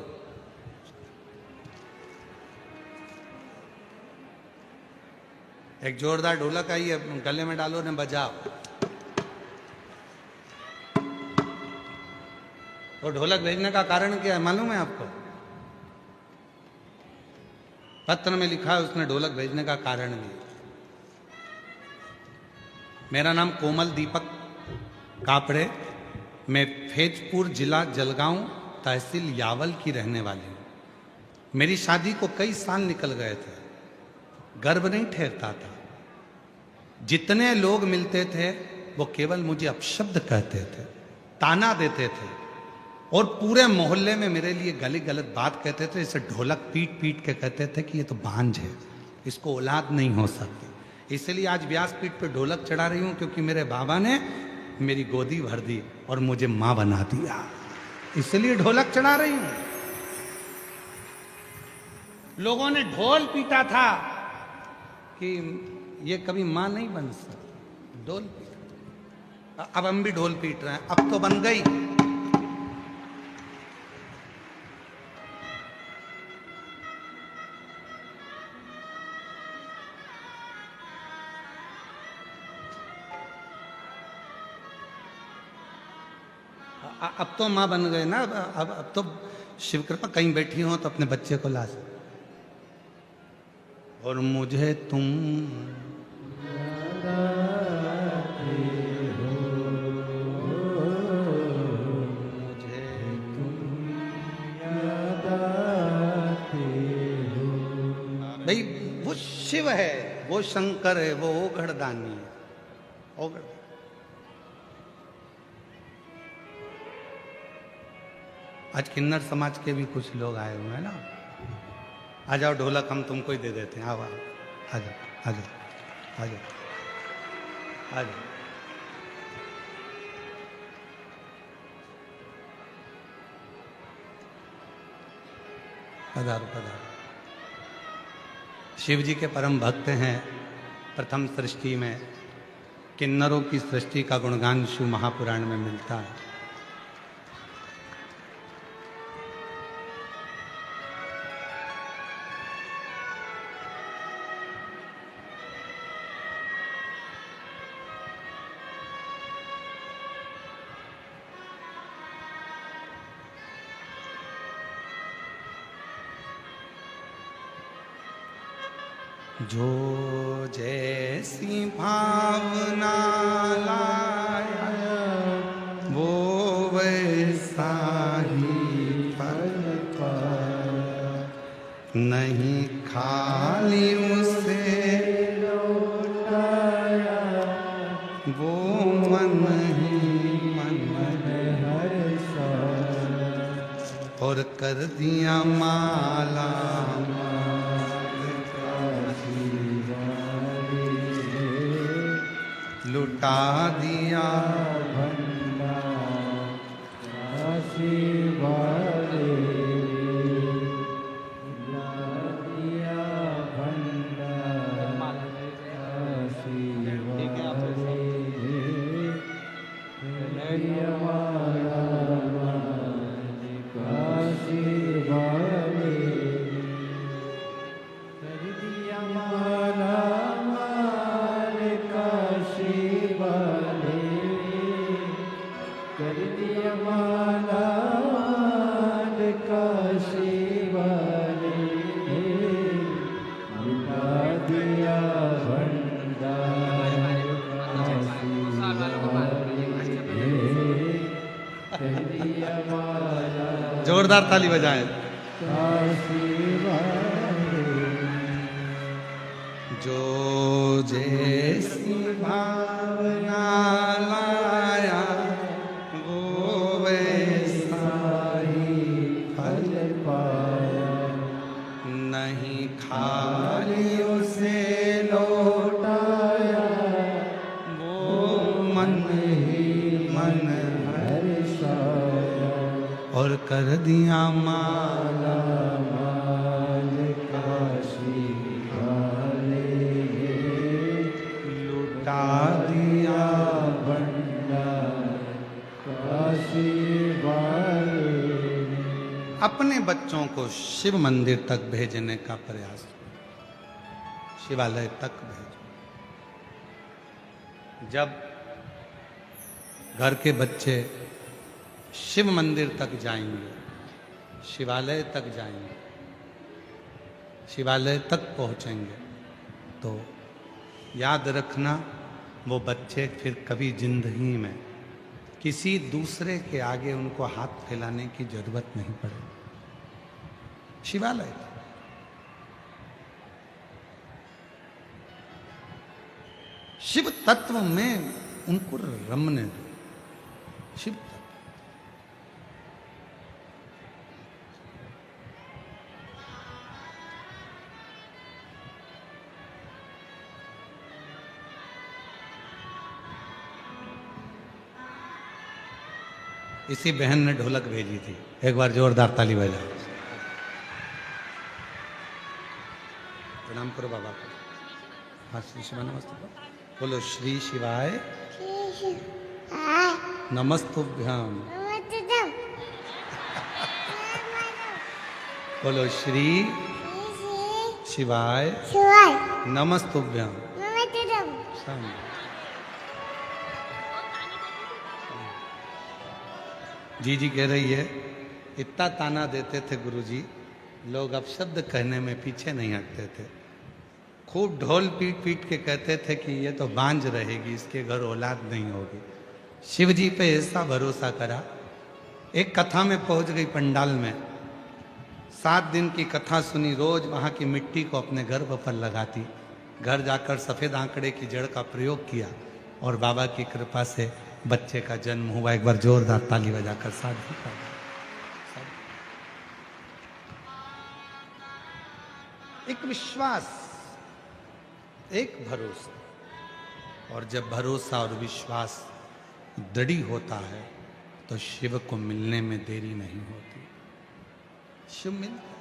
[SPEAKER 1] एक जोरदार ढोलक आई है, गले में डालो ने बजाओ। तो ढोलक भेजने का कारण क्या है मालूम है आपको? पत्र में लिखा है उसने ढोलक भेजने का कारण भी। मेरा नाम कोमल दीपक कापड़े, मैं फैजपुर जिला जलगांव तहसील यावल की रहने वाली हूँ। मेरी शादी को कई साल निकल गए थे, गर्व नहीं ठहरता था। जितने लोग मिलते थे वो केवल मुझे अपशब्द कहते थे, ताना देते थे और पूरे मोहल्ले में मेरे लिए गली गलत बात कहते थे। इसे ढोलक पीट पीट के कहते थे कि ये तो बांझ है, इसको औलाद नहीं हो सकती। इसलिए आज व्यासपीठ पे ढोलक चढ़ा रही हूं, क्योंकि मेरे बाबा ने मेरी गोदी भर दी और मुझे मां बना दिया, इसलिए ढोलक चढ़ा रही हूं। लोगों ने ढोल पीटा था कि ये कभी मां नहीं बन सकती, ढोल पीटा। अब हम भी ढोल पीट रहे हैं, अब तो बन गई। अब तो मां बन गए ना। अब तो शिव कृपा, कहीं बैठी हो तो अपने बच्चे को ला सकते। और मुझे तुम भाई, वो शिव है, वो शंकर है, वो ओघड़दानी है। ओघड़ आज किन्नर समाज के भी कुछ लोग आए हुए हैं ना। आ जाओ, ढोलक हम तुमको ही दे देते हैं। आओ आओ, आ जाओ आ जाओ आ जाओ आ जाओ। पधारो पधारो। शिव जी के परम भक्त हैं। प्रथम सृष्टि में किन्नरों की सृष्टि का गुणगान शिव महापुराण में मिलता है। जो जैसी भावना लाया वो वैसा ही फल पाया, नहीं खाली उसे लौटाया, वो मन ही मन हर्षा, और कर दिया माला लुटा दिया भंडार काशी वाले, लुटा दिया भंडार काशी वाले, दिया माला काशी वाले, कर दिया माला काशी वाले,
[SPEAKER 2] दिया भंडार काशी वाले कह दिया माला
[SPEAKER 1] जोरदार ताली बजाएं।
[SPEAKER 2] काशी वाले
[SPEAKER 1] जो जैसी भावना लाया वो वैसा
[SPEAKER 2] साही फल पाया
[SPEAKER 1] नहीं, खाली उसे
[SPEAKER 2] लौटाया
[SPEAKER 1] वो मन ही मन
[SPEAKER 2] हर्षाया
[SPEAKER 1] और कर दिया माला
[SPEAKER 2] माल काशी वाले
[SPEAKER 1] लुटा दिया।
[SPEAKER 2] भंडार काशी वाले
[SPEAKER 1] अपने बच्चों को शिव मंदिर तक भेजने का प्रयास, शिवालय तक भेजो। जब घर के बच्चे शिव मंदिर तक जाएंगे, शिवालय तक जाएंगे, शिवालय तक पहुंचेंगे, तो याद रखना वो बच्चे फिर कभी जिंदगी में किसी दूसरे के आगे उनको हाथ फैलाने की जरूरत नहीं पड़ेगी। शिवालय शिव तत्व में उनको रमने दो। शिव तत्व इसी बहन ने ढोलक भेजी थी, एक बार जोरदार ताली बजा। प्रणाम करो बाबा को। हाँ, श्री शिवाय नमस्ते बोलो। श्री शिवाय नमस्तुभ्यम। बोलो श्री शिवाय नमस्तुभ्यम। जी जी कह रही है, इतना ताना देते थे गुरुजी, लोग अपशब्द कहने में पीछे नहीं हटते थे। खूब ढोल पीट पीट के कहते थे कि ये तो बांझ रहेगी, इसके घर औलाद नहीं होगी। शिव जी पे ऐसा भरोसा करा, एक कथा में पहुंच गई पंडाल में। 7 दिन की कथा सुनी, रोज वहां की मिट्टी को अपने गर्भ पर लगाती, घर जाकर सफेद आंकड़े की जड़ का प्रयोग किया और बाबा की कृपा से बच्चे का जन्म हुआ। एक बार जोरदार ताली बजाकर साधु का एक विश्वास, एक भरोसा, और जब भरोसा और विश्वास दृढ़ होता है तो शिव को मिलने में देरी नहीं होती। शिव मिलता है।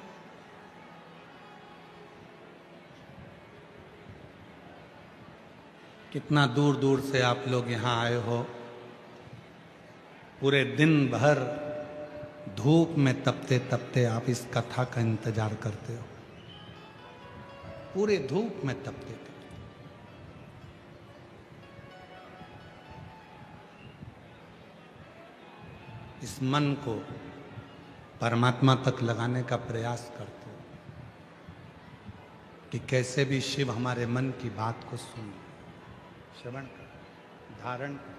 [SPEAKER 1] कितना दूर दूर से आप लोग यहाँ आए हो, पूरे दिन भर धूप में तपते तपते आप इस कथा का इंतजार करते हो, पूरे धूप में तपते तपते। इस मन को परमात्मा तक लगाने का प्रयास करते हो कि कैसे भी शिव हमारे मन की बात को सुन, श्रवण कर, धारण कर।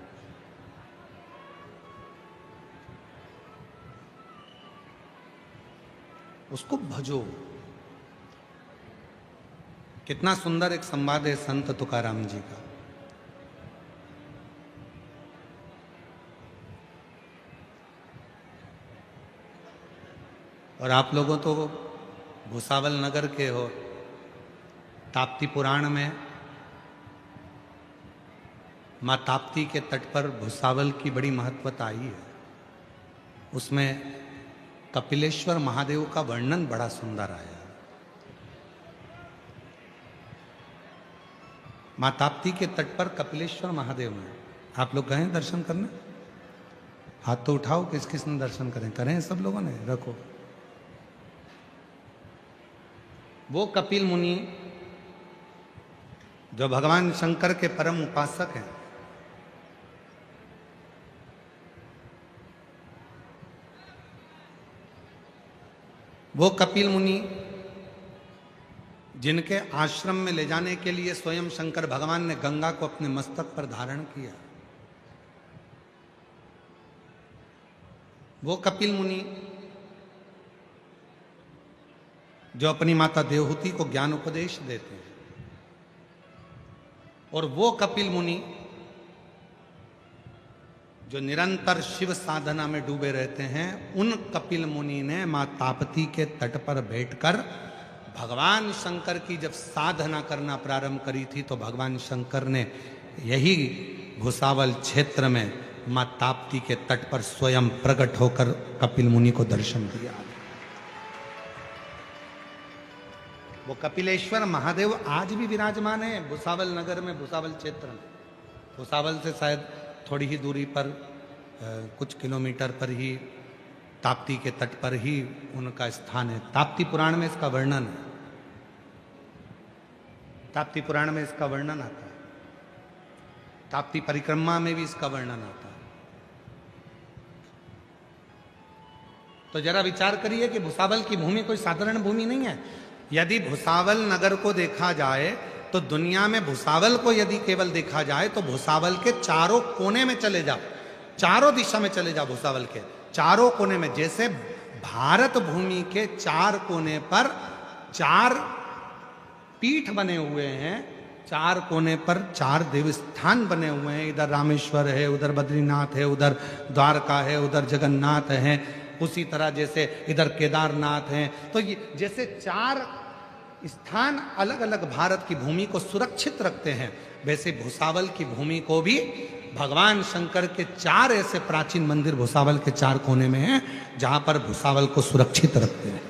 [SPEAKER 1] उसको भजो। कितना सुंदर एक संवाद है संत तुकाराम जी का। और आप लोगों तो भुसावल नगर के हो। ताप्ती पुराण में माँ ताप्ती के तट पर भुसावल की बड़ी महत्वता आई है। उसमें कपिलेश्वर महादेव का वर्णन बड़ा सुंदर आया। माँ ताप्ती के तट पर कपिलेश्वर महादेव में आप लोग गए दर्शन करने? हाथ तो उठाओ, किस किस ने दर्शन करें सब लोगों ने, रखो। वो कपिल मुनि जो भगवान शंकर के परम उपासक हैं, वो कपिल मुनि जिनके आश्रम में ले जाने के लिए स्वयं शंकर भगवान ने गंगा को अपने मस्तक पर धारण किया, वो कपिल मुनि जो अपनी माता देवहूति को ज्ञान उपदेश देते हैं, और वो कपिल मुनि जो निरंतर शिव साधना में डूबे रहते हैं, उन कपिल मुनि ने मां ताप्ती के तट पर बैठकर भगवान शंकर की जब साधना करना प्रारंभ करी थी, तो भगवान शंकर ने यही भुसावल क्षेत्र में मां ताप्ती के तट पर स्वयं प्रकट होकर कपिल मुनि को दर्शन दिया। वो कपिलेश्वर महादेव आज भी विराजमान है भुसावल नगर में, भुसावल क्षेत्र में। भुसावल से शायद थोड़ी ही दूरी पर कुछ किलोमीटर पर ही ताप्ती के तट पर ही उनका स्थान है। ताप्ती पुराण में इसका वर्णन है, ताप्ती पुराण में इसका वर्णन आता है, ताप्ती परिक्रमा में भी इसका वर्णन आता है। तो जरा विचार करिए कि भुसावल की भूमि कोई साधारण भूमि नहीं है। यदि भुसावल नगर को देखा जाए तो दुनिया में भुसावल को यदि केवल देखा जाए तो भुसावल के चारों कोने में चले जाओ, चारों दिशा में चले जाओ, भुसावल के चारों कोने में, जैसे भारत भूमि के चार कोने पर चार पीठ बने हुए हैं, चार कोने पर चार देवस्थान बने हुए हैं। इधर रामेश्वर है, उधर बद्रीनाथ है, उधर द्वारका है, उधर जगन्नाथ है, उसी तरह जैसे इधर केदारनाथ हैं। तो ये जैसे चार स्थान अलग अलग भारत की भूमि को सुरक्षित रखते हैं, वैसे भुसावल की भूमि को भी भगवान शंकर के चार ऐसे प्राचीन मंदिर भुसावल के चार कोने में हैं, जहां पर भुसावल को सुरक्षित रखते हैं।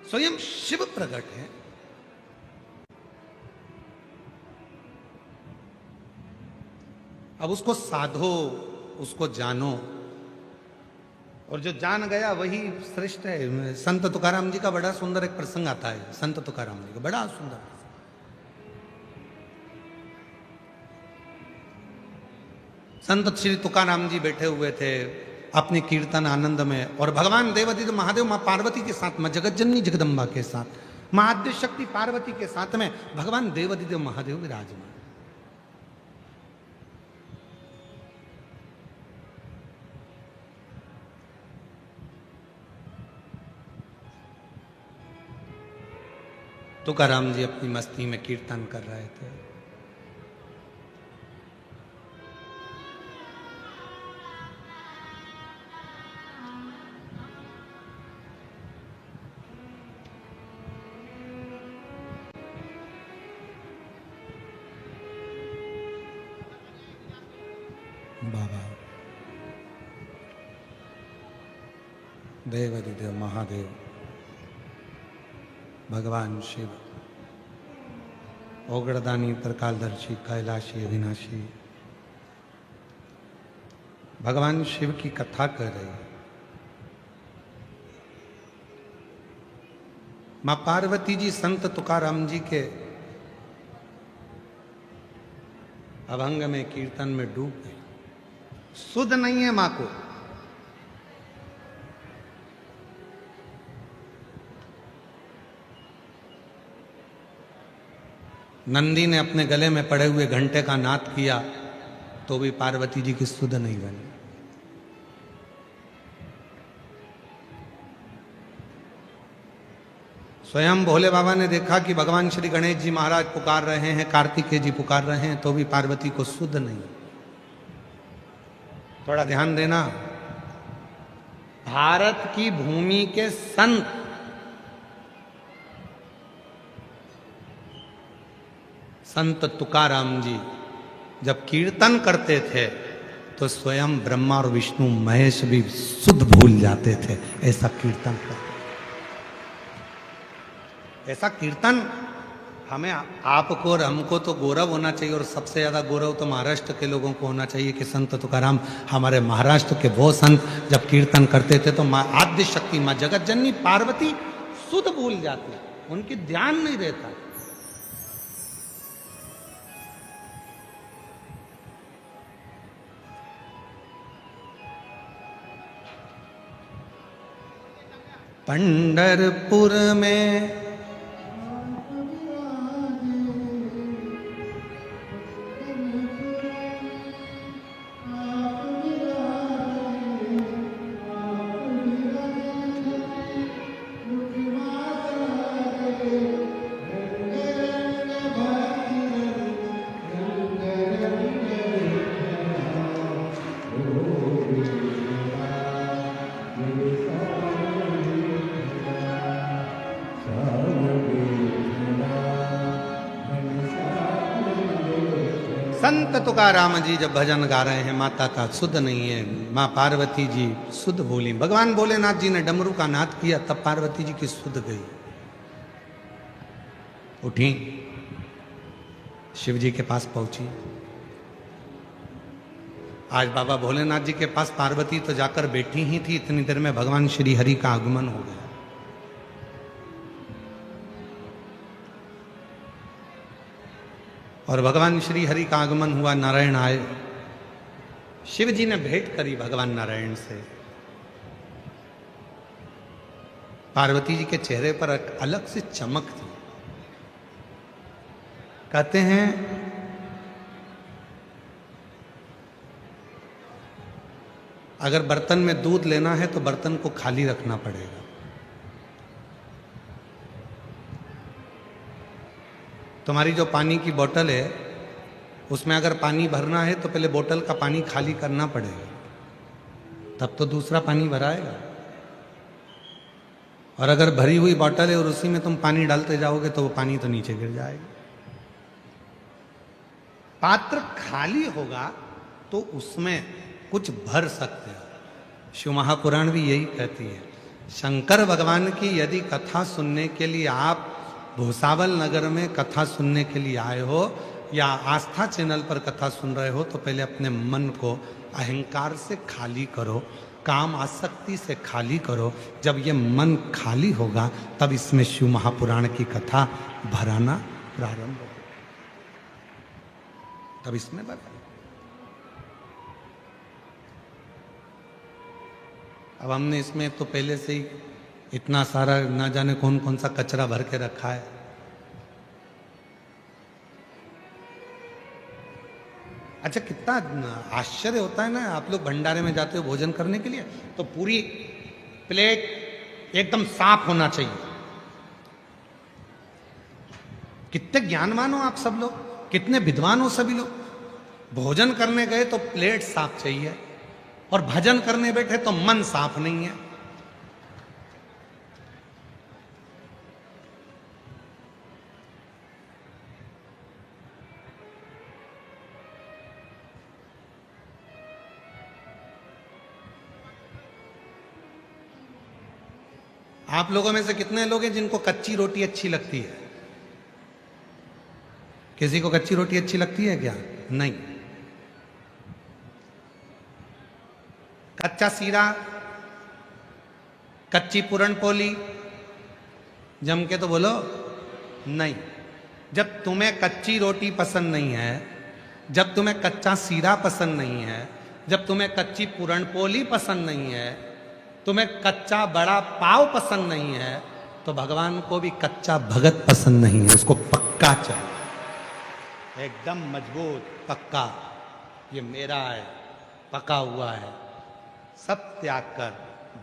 [SPEAKER 1] स्वयं शिव प्रकट है। अब उसको साधो, उसको जानो, और जो जान गया वही श्रेष्ठ है। संत तुकाराम जी का बड़ा सुंदर एक प्रसंग आता है, संत तुकाराम जी का बड़ा सुंदर। संत श्री तुकाराम जी बैठे हुए थे अपने कीर्तन आनंद में, और भगवान देवादिदेव महादेव मां पार्वती के साथ में, जगत जननी जगदम्बा के साथ, मां आद्य शक्ति पार्वती के साथ में भगवान देवादिदेव महादेव विराजमान। तुकाराम जी अपनी मस्ती में कीर्तन कर रहे थे। बाबा देवादिदेव महादेव, भगवान शिव, ओगड़दानी, त्रिकालदर्शी, कैलाशी, अविनाशी, भगवान शिव की कथा कर रहे हैं। मां पार्वती जी संत तुकाराम जी के अभंग में, कीर्तन में डूब गए। सुध नहीं है मां को, नंदी ने अपने गले में पड़े हुए घंटे का नाद किया तो भी पार्वती जी की सुध नहीं बनी। स्वयं भोले बाबा ने देखा कि भगवान श्री गणेश जी महाराज पुकार रहे हैं, कार्तिकेय जी पुकार रहे हैं, तो भी पार्वती को सुध नहीं। थोड़ा ध्यान देना, भारत की भूमि के संत संत तुकाराम जी जब कीर्तन करते थे तो स्वयं ब्रह्मा और विष्णु महेश भी शुद्ध भूल जाते थे। ऐसा कीर्तन करते, ऐसा कीर्तन हमें, आपको और हमको तो गौरव होना चाहिए, और सबसे ज्यादा गौरव तो महाराष्ट्र के लोगों को होना चाहिए कि संत तुकाराम हमारे महाराष्ट्र के वो संत जब कीर्तन करते थे तो मां आद्य शक्ति, मां जगत जननी पार्वती शुद्ध भूल जाती, उनकी ध्यान नहीं रहता। पंढरपुर में संत तुकाराम जी जब भजन गा रहे हैं, माता का सुध नहीं है, माँ पार्वती जी सुध बोली। भगवान भोलेनाथ जी ने डमरू का नाद किया, तब पार्वती जी की सुध गई। उठी, शिव जी के पास पहुंची। आज बाबा भोलेनाथ जी के पास पार्वती तो जाकर बैठी ही थी, इतनी देर में भगवान श्री हरि का आगमन हो गया। और भगवान श्री हरि का आगमन हुआ, नारायण आए। शिव जी ने भेंट करी भगवान नारायण से। पार्वती जी के चेहरे पर एक अलग से चमक थी। कहते हैं अगर बर्तन में दूध लेना है तो बर्तन को खाली रखना पड़ेगा। तुम्हारी जो पानी की बोतल है उसमें अगर पानी भरना है तो पहले बोतल का पानी खाली करना पड़ेगा, तब तो दूसरा पानी भराएगा। और अगर भरी हुई बोतल है और उसी में तुम पानी डालते जाओगे तो वो पानी तो नीचे गिर जाएगा। पात्र खाली होगा तो उसमें कुछ भर सकते हो। शिव महापुराण भी यही कहती है। शंकर भगवान की यदि कथा सुनने के लिए आप भूसावल नगर में कथा सुनने के लिए आए हो या आस्था चैनल पर कथा सुन रहे हो, तो पहले अपने मन को अहंकार से खाली करो, काम आसक्ति से खाली करो। जब ये मन खाली होगा तब इसमें शिव महापुराण की कथा भराना प्रारंभ होगा, तब इसमें भरा। अब हमने इसमें तो पहले से ही इतना सारा ना जाने कौन कौन सा कचरा भर के रखा है। अच्छा, कितना आश्चर्य होता है ना, आप लोग भंडारे में जाते हो भोजन करने के लिए तो पूरी प्लेट एकदम साफ होना चाहिए। कितने ज्ञानवान हो आप सब लोग, कितने विद्वान हो सभी लोग। भोजन करने गए तो प्लेट साफ चाहिए और भजन करने बैठे तो मन साफ नहीं है। आप लोगों में से कितने लोग हैं जिनको कच्ची रोटी अच्छी लगती है? किसी को कच्ची रोटी अच्छी लगती है क्या? नहीं। कच्चा सीरा, कच्ची पूरण पोली जम के तो बोलो नहीं। जब तुम्हें कच्ची रोटी पसंद नहीं है, जब तुम्हें कच्चा सीरा पसंद नहीं है, जब तुम्हें कच्ची पूरण पोली पसंद नहीं है, तुम्हें कच्चा बड़ा पाव पसंद नहीं है, तो भगवान को भी कच्चा भगत पसंद नहीं है। उसको पक्का चाहिए, एकदम मजबूत पक्का। ये मेरा है, पका हुआ है। सब त्याग कर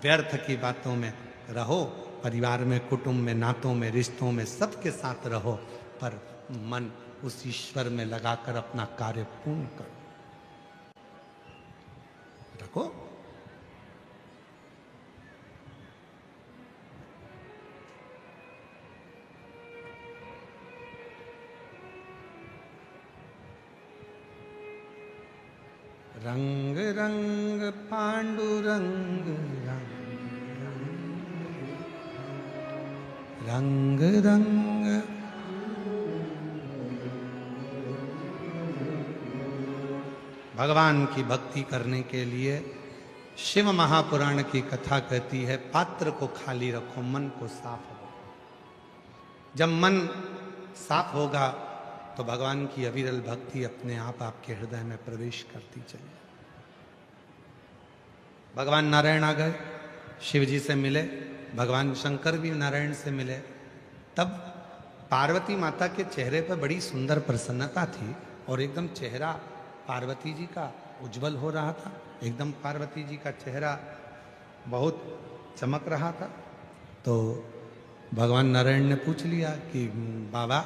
[SPEAKER 1] व्यर्थ की बातों में रहो। परिवार में, कुटुंब में, नातों में, रिश्तों में सबके साथ रहो, पर मन उस ईश्वर में लगाकर अपना कार्य पूर्ण करो। रखो। रंग रंग पांडुरंग रंग रंग रंग। भगवान की भक्ति करने के लिए शिव महापुराण की कथा कहती है, पात्र को खाली रखो, मन को साफ रखो। जब मन साफ होगा तो भगवान की अविरल भक्ति अपने आप आपके हृदय में प्रवेश करती चली। भगवान नारायण आ गए, शिव जी से मिले, भगवान शंकर भी नारायण से मिले। तब पार्वती माता के चेहरे पर बड़ी सुंदर प्रसन्नता थी और एकदम चेहरा पार्वती जी का उज्जवल हो रहा था। एकदम पार्वती जी का चेहरा बहुत चमक रहा था। तो भगवान नारायण ने पूछ लिया कि बाबा,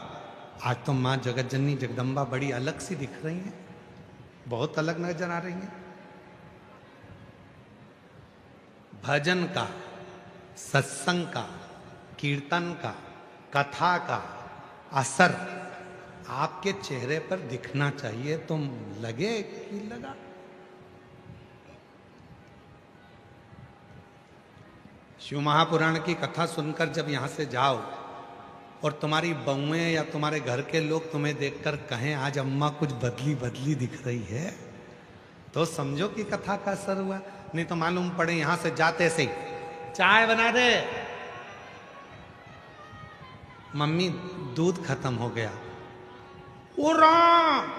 [SPEAKER 1] आज तो माँ जगतजननी जगदम्बा बड़ी अलग सी दिख रही हैं, बहुत अलग नजर आ रही हैं। भजन का, सत्संग का, कीर्तन का, कथा का असर आपके चेहरे पर दिखना चाहिए। तुम लगे कि लगा? शिव महापुराण की कथा सुनकर जब यहां से जाओ और तुम्हारी बहुएं या तुम्हारे घर के लोग तुम्हें देखकर कहें आज अम्मा कुछ बदली बदली दिख रही है, तो समझो कि कथा का असर हुआ। नहीं तो मालूम पड़े यहां से जाते से चाय बना दे, मम्मी दूध खत्म हो गया, ओ राम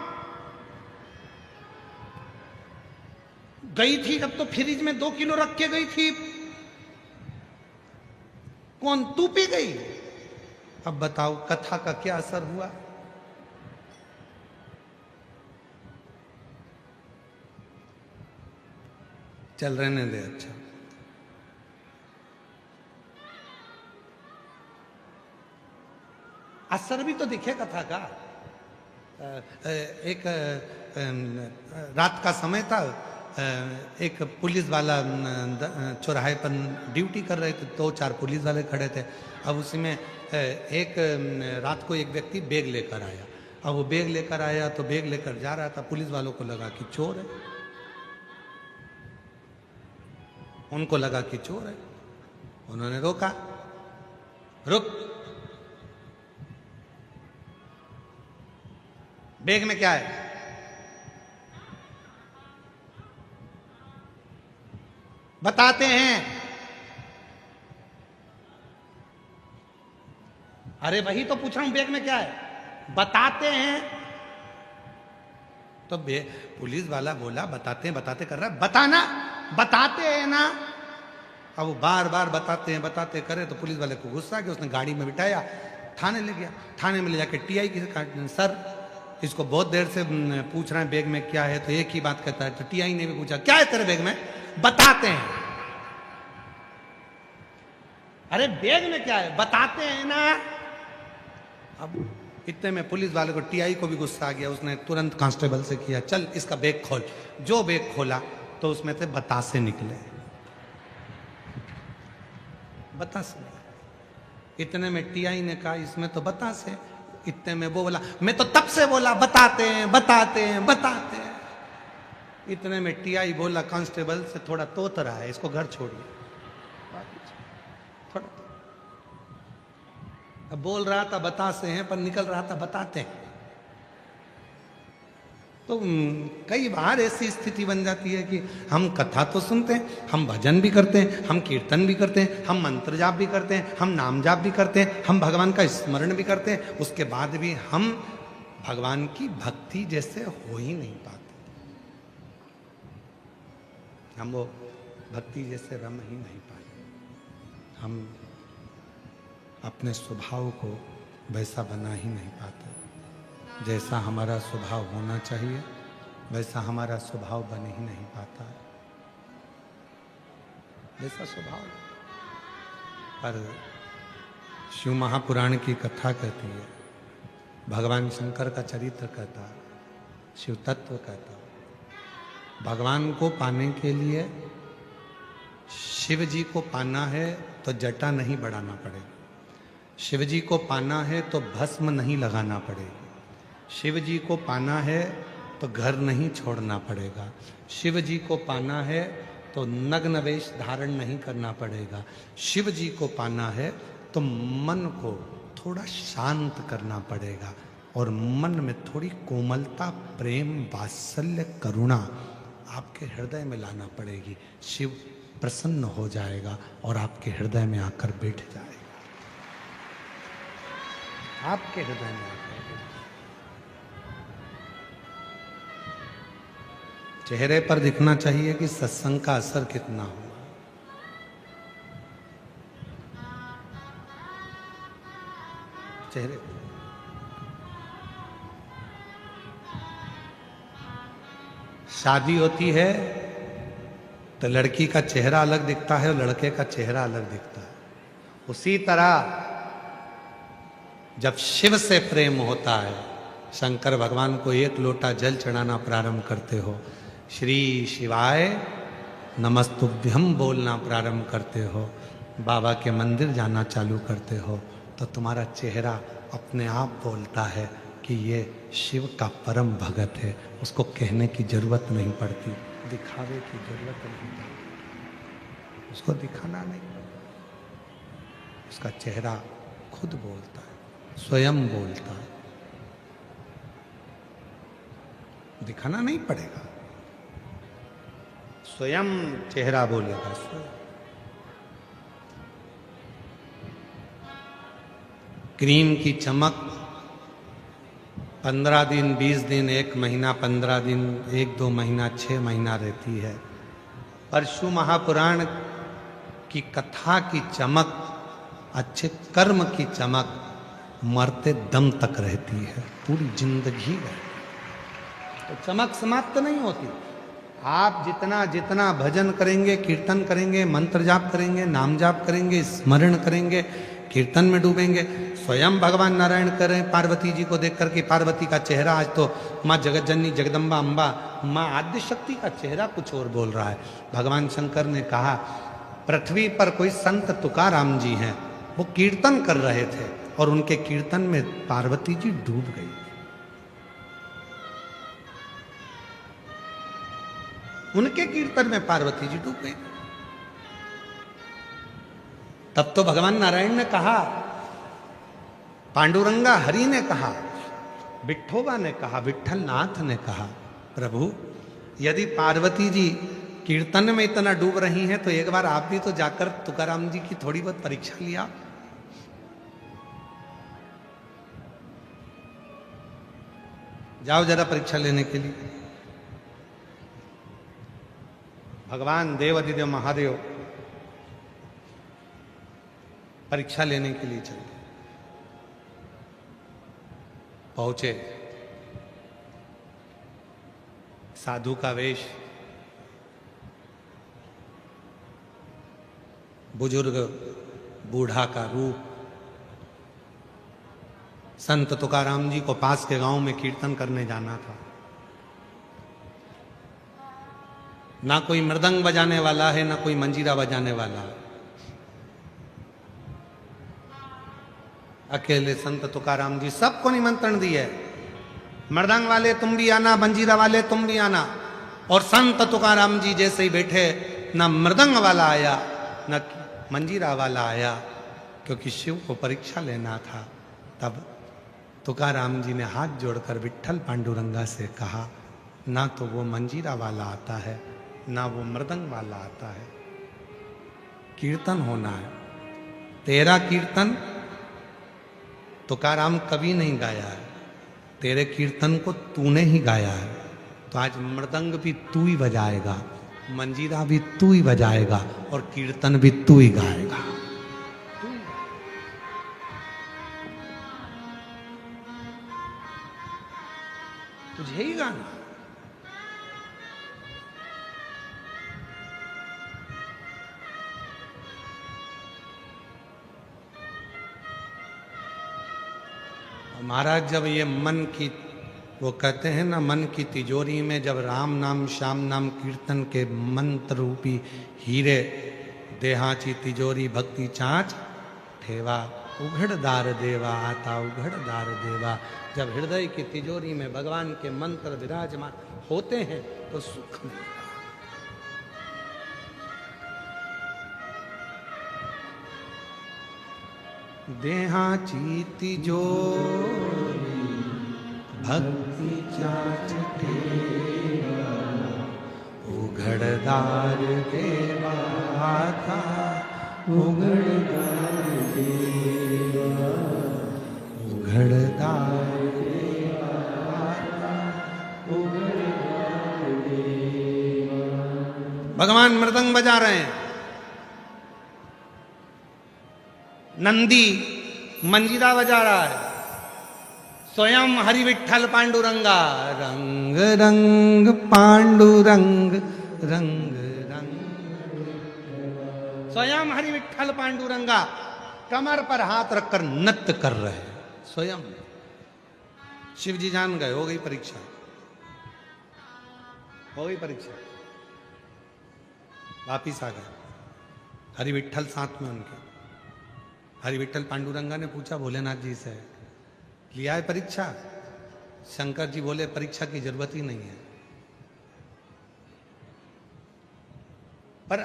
[SPEAKER 1] गई थी अब तो फ्रिज में 2 किलो रख के गई थी, कौन तू पी गई? अब बताओ कथा का क्या असर हुआ? चल रहने दे। अच्छा, असर भी तो दिखे कथा का। एक रात का समय था, एक पुलिस वाला चौराहे पर ड्यूटी कर रहे थे, 2-4 पुलिस वाले खड़े थे। अब उसमें एक रात को एक व्यक्ति बैग लेकर आया। अब वो बैग लेकर आया तो बैग लेकर जा रहा था, पुलिस वालों को लगा कि चोर है, उनको लगा कि चोर है। उन्होंने रोका, रुक, बैग में क्या है? बताते हैं। अरे वही तो पूछ रहा हूं, बैग में क्या है? बताते हैं। तो पुलिस वाला बोला बताते हैं, बताते कर रहा है, बताना, बताते हैं ना। अब वो बार बार बताते करे तो पुलिस वाले को गुस्सा आ गया, उसने गाड़ी में बिठाया, थाने ले गया। थाने में ले जाके टीआई की सर इसको बहुत देर से पूछ रहे हैं बैग में क्या है, तो एक ही बात कहता है। तो टीआई ने भी पूछा क्या है तेरे बैग में? बताते हैं। अरे बैग में क्या है? बताते हैं ना। अब इतने में पुलिस वाले को, टीआई को भी गुस्सा आ गया, उसने तुरंत कांस्टेबल से किया चल इसका बैग खोल। जो बैग खोला तो उसमें से बतासे निकले, बतासे। इतने में टीआई ने कहा इसमें तो बतासे। इतने में वो बोला मैं तो तब से बोला बताते हैं बताते हैं बताते हैं। इतने में टीआई बोला कांस्टेबल से थोड़ा तोतरा है, इसको घर छोड़िए। थोड़ा अब बोल रहा था बतासे हैं पर निकल रहा था बताते हैं। तो कई बार ऐसी स्थिति बन जाती है कि हम कथा तो सुनते हैं, हम भजन भी करते हैं, हम कीर्तन भी करते हैं, हम मंत्र जाप भी करते हैं, हम नाम जाप भी करते हैं, हम भगवान का स्मरण भी करते हैं, उसके बाद भी हम भगवान की भक्ति जैसे हो ही नहीं पाते। हम वो भक्ति जैसे रम ही नहीं पाते। हम अपने स्वभाव को वैसा बना ही नहीं पाते। जैसा हमारा स्वभाव होना चाहिए वैसा हमारा स्वभाव बन ही नहीं पाता है। वैसा स्वभाव पर शिव महापुराण की कथा कहती है, भगवान शंकर का चरित्र कहता है, शिव तत्व कहता है। भगवान को पाने के लिए, शिव जी को पाना है तो जटा नहीं बढ़ाना पड़ेगा। शिव जी को पाना है तो भस्म नहीं लगाना पड़ेगा। शिव जी को पाना है तो घर नहीं छोड़ना पड़ेगा। शिव जी को पाना है तो नग्न वेश धारण नहीं करना पड़ेगा। शिव जी को पाना है तो मन को थोड़ा शांत करना पड़ेगा और मन में थोड़ी कोमलता, प्रेम, वात्सल्य, करुणा आपके हृदय में लाना पड़ेगी। शिव प्रसन्न हो जाएगा और आपके हृदय में आकर बैठ जाएगा। आपके हृदय में आकर चेहरे पर दिखना चाहिए कि सत्संग का असर कितना हुआ। चेहरे। शादी होती है तो लड़की का चेहरा अलग दिखता है और लड़के का चेहरा अलग दिखता है। उसी तरह जब शिव से प्रेम होता है, शंकर भगवान को एक लोटा जल चढ़ाना प्रारंभ करते हो, श्री शिवाय नमस्तुभ्यम बोलना प्रारंभ करते हो, बाबा के मंदिर जाना चालू करते हो, तो तुम्हारा चेहरा अपने आप बोलता है कि ये शिव का परम भगत है। उसको कहने की जरूरत नहीं पड़ती, दिखावे की जरूरत नहीं पड़ती, उसको दिखाना नहीं, उसका चेहरा खुद बोलता है, स्वयं बोलता है, दिखाना नहीं पड़ेगा, स्वयं चेहरा बोलेगा। स्वयं क्रीम की चमक 15 दिन, 20 दिन, 1 महीना, 15 दिन, 1-2 महीना, 6 महीना रहती है। परशु महापुराण की कथा की चमक, अच्छे कर्म की चमक मरते दम तक रहती है, पूरी जिंदगी रहती है। तो चमक समाप्त नहीं होती। आप जितना जितना भजन करेंगे, कीर्तन करेंगे, मंत्र जाप करेंगे, नाम जाप करेंगे, स्मरण करेंगे, कीर्तन में डूबेंगे, स्वयं भगवान नारायण करें पार्वती जी को देख करके, पार्वती का चेहरा आज तो माँ जगत जननी जगदम्बा अम्बा माँ आद्य शक्ति का चेहरा कुछ और बोल रहा है। भगवान शंकर ने कहा पृथ्वी पर कोई संत तुकाराम जी हैं, वो कीर्तन कर रहे थे और उनके कीर्तन में पार्वती जी डूब गई। उनके कीर्तन में पार्वती जी डूब गई। तब तो भगवान नारायण ने कहा, पांडुरंगा हरि ने कहा, विठोबा ने कहा, विठल नाथ ने कहा, प्रभु यदि पार्वती जी कीर्तन में इतना डूब रही हैं तो एक बार आप भी तो जाकर तुकाराम जी की थोड़ी बहुत परीक्षा लिया। जाओ जरा परीक्षा लेने के लिए। भगवान देवाधिदेव महादेव परीक्षा लेने के लिए चले, पहुंचे, साधु का वेश, बुजुर्ग बूढ़ा का रूप। संत तुकाराम जी को पास के गांव में कीर्तन करने जाना था। ना कोई मृदंग बजाने वाला है, ना कोई मंजीरा बजाने वाला है। अकेले संत तुकाराम जी सबको निमंत्रण दिए, मृदंग वाले तुम भी आना, मंजीरा वाले तुम भी आना। और संत तुकाराम जी जैसे ही बैठे, ना मृदंग वाला आया ना मंजीरा वाला आया, क्योंकि शिव को परीक्षा लेना था। तब तुकाराम जी ने हाथ जोड़कर विठ्ठल पांडुरंगा से कहा, ना तो वो मंजीरा वाला आता है, ना वो मृदंग वाला आता है, कीर्तन होना है। तेरा कीर्तन तुकाराम कभी नहीं गाया है, तेरे कीर्तन को तूने ही गाया है। तो आज मृदंग भी तू ही बजाएगा, मंजीरा भी तू ही बजाएगा और कीर्तन भी तू ही गाएगा। तुझे ही गाना। महाराज जब ये मन की, वो कहते हैं ना, मन की तिजोरी में जब राम नाम श्याम नाम कीर्तन के मंत्र रूपी हीरे देहाची तिजोरी भक्ति चाँच ठेवा, उघड़दार देवा आता उघड़दार देवा। जब हृदय की तिजोरी में भगवान के मंत्र विराजमान होते हैं तो सुख मिलता है। देहाची तिजोरी भक्ति चाँच ठेवा, उघड़दार देवा आता उघड़दार देवा, उघड़दार देवा आता उघड़दार देवा। भगवान मृदंग बजा रहे हैं, नंदी मंजीरा बजा रहा है, स्वयं हरि विठ्ठल पांडुरंगा, रंग रंग पांडुरंग रंग रंग, स्वयं हरि विठ्ठल पांडुरंगा कमर पर हाथ रखकर नृत्य कर रहे हैं स्वयं। शिव जी जान गए, हो गई परीक्षा, हो गई परीक्षा, वापिस आ गए। हरि विठ्ठल साथ में उनके। हरि विठ्ठल पांडुरंगा ने पूछा भोलेनाथ जी से, लिया है परीक्षा? शंकर जी बोले परीक्षा की जरूरत ही नहीं है, पर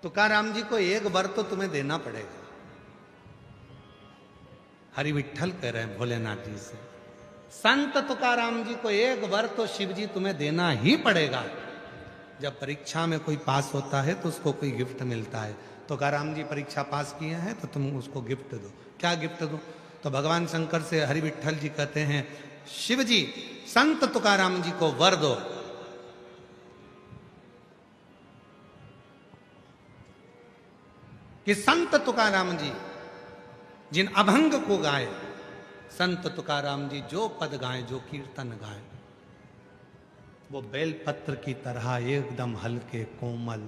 [SPEAKER 1] तुकाराम जी को एक वर तो तुम्हें देना पड़ेगा। हरि विठ्ठल कह रहे हैं भोलेनाथ जी से, संत तुकाराम जी को एक वर तो शिव जी तुम्हें देना ही पड़ेगा। जब परीक्षा में कोई पास होता है तो उसको कोई गिफ्ट मिलता है। तुकाराम जी परीक्षा पास किए हैं तो तुम उसको गिफ्ट दो। क्या गिफ्ट दो? तो भगवान शंकर से हरि विठ्ठल जी कहते हैं, शिव जी संत तुकाराम जी को वर दो कि संत तुकाराम जी जिन अभंग को गाए, संत तुकाराम जी जो पद गाएं, जो कीर्तन गाएं, वो बेलपत्र की तरह एकदम हल्के कोमल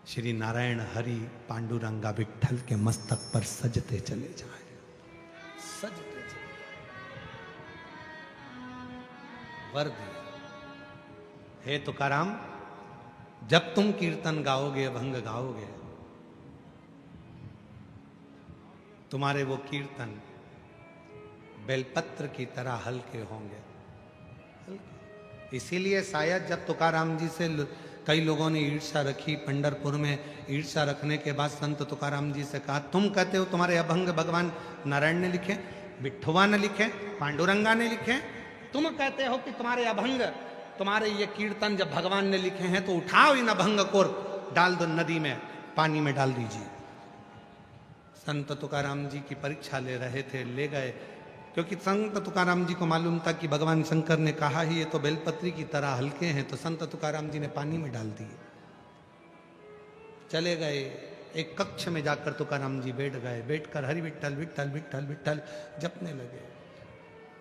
[SPEAKER 1] श्री नारायण हरि पांडुरंगा विठ्ठल के मस्तक पर सजते चले जाए, सजते चले। वर दिया, हे तुकाराम जब तुम कीर्तन गाओगे, अभंग गाओगे, तुम्हारे वो कीर्तन बेलपत्र की तरह हल्के होंगे, हल्के। इसीलिए शायद जब तुकाराम जी से कई लोगों ने ईर्ष्या रखी, पंढरपुर में ईर्ष्या रखने के बाद संत तुकाराम जी से कहा, तुम कहते हो तुम्हारे अभंग भगवान नारायण ने लिखे, विठ्ठवा ने लिखे, पांडुरंगा ने लिखे, तुम कहते हो कि तुम्हारे अभंग, तुम्हारे ये कीर्तन जब भगवान ने लिखे हैं तो उठाओ इन अभंग को डाल दो नदी में, पानी में डाल दीजिए। संत तुकाराम जी की परीक्षा ले रहे थे, ले गए, क्योंकि संत तुकाराम जी को मालूम था कि भगवान शंकर ने कहा ही ये तो बेलपत्री की तरह हल्के हैं, तो संत तुकाराम जी ने पानी में डाल दिए। चले गए, एक कक्ष में जाकर तुकाराम जी बैठ गए, बैठकर हरि विठ्ठल विठ्ठल विठ्ठल विठ्ठल जपने लगे।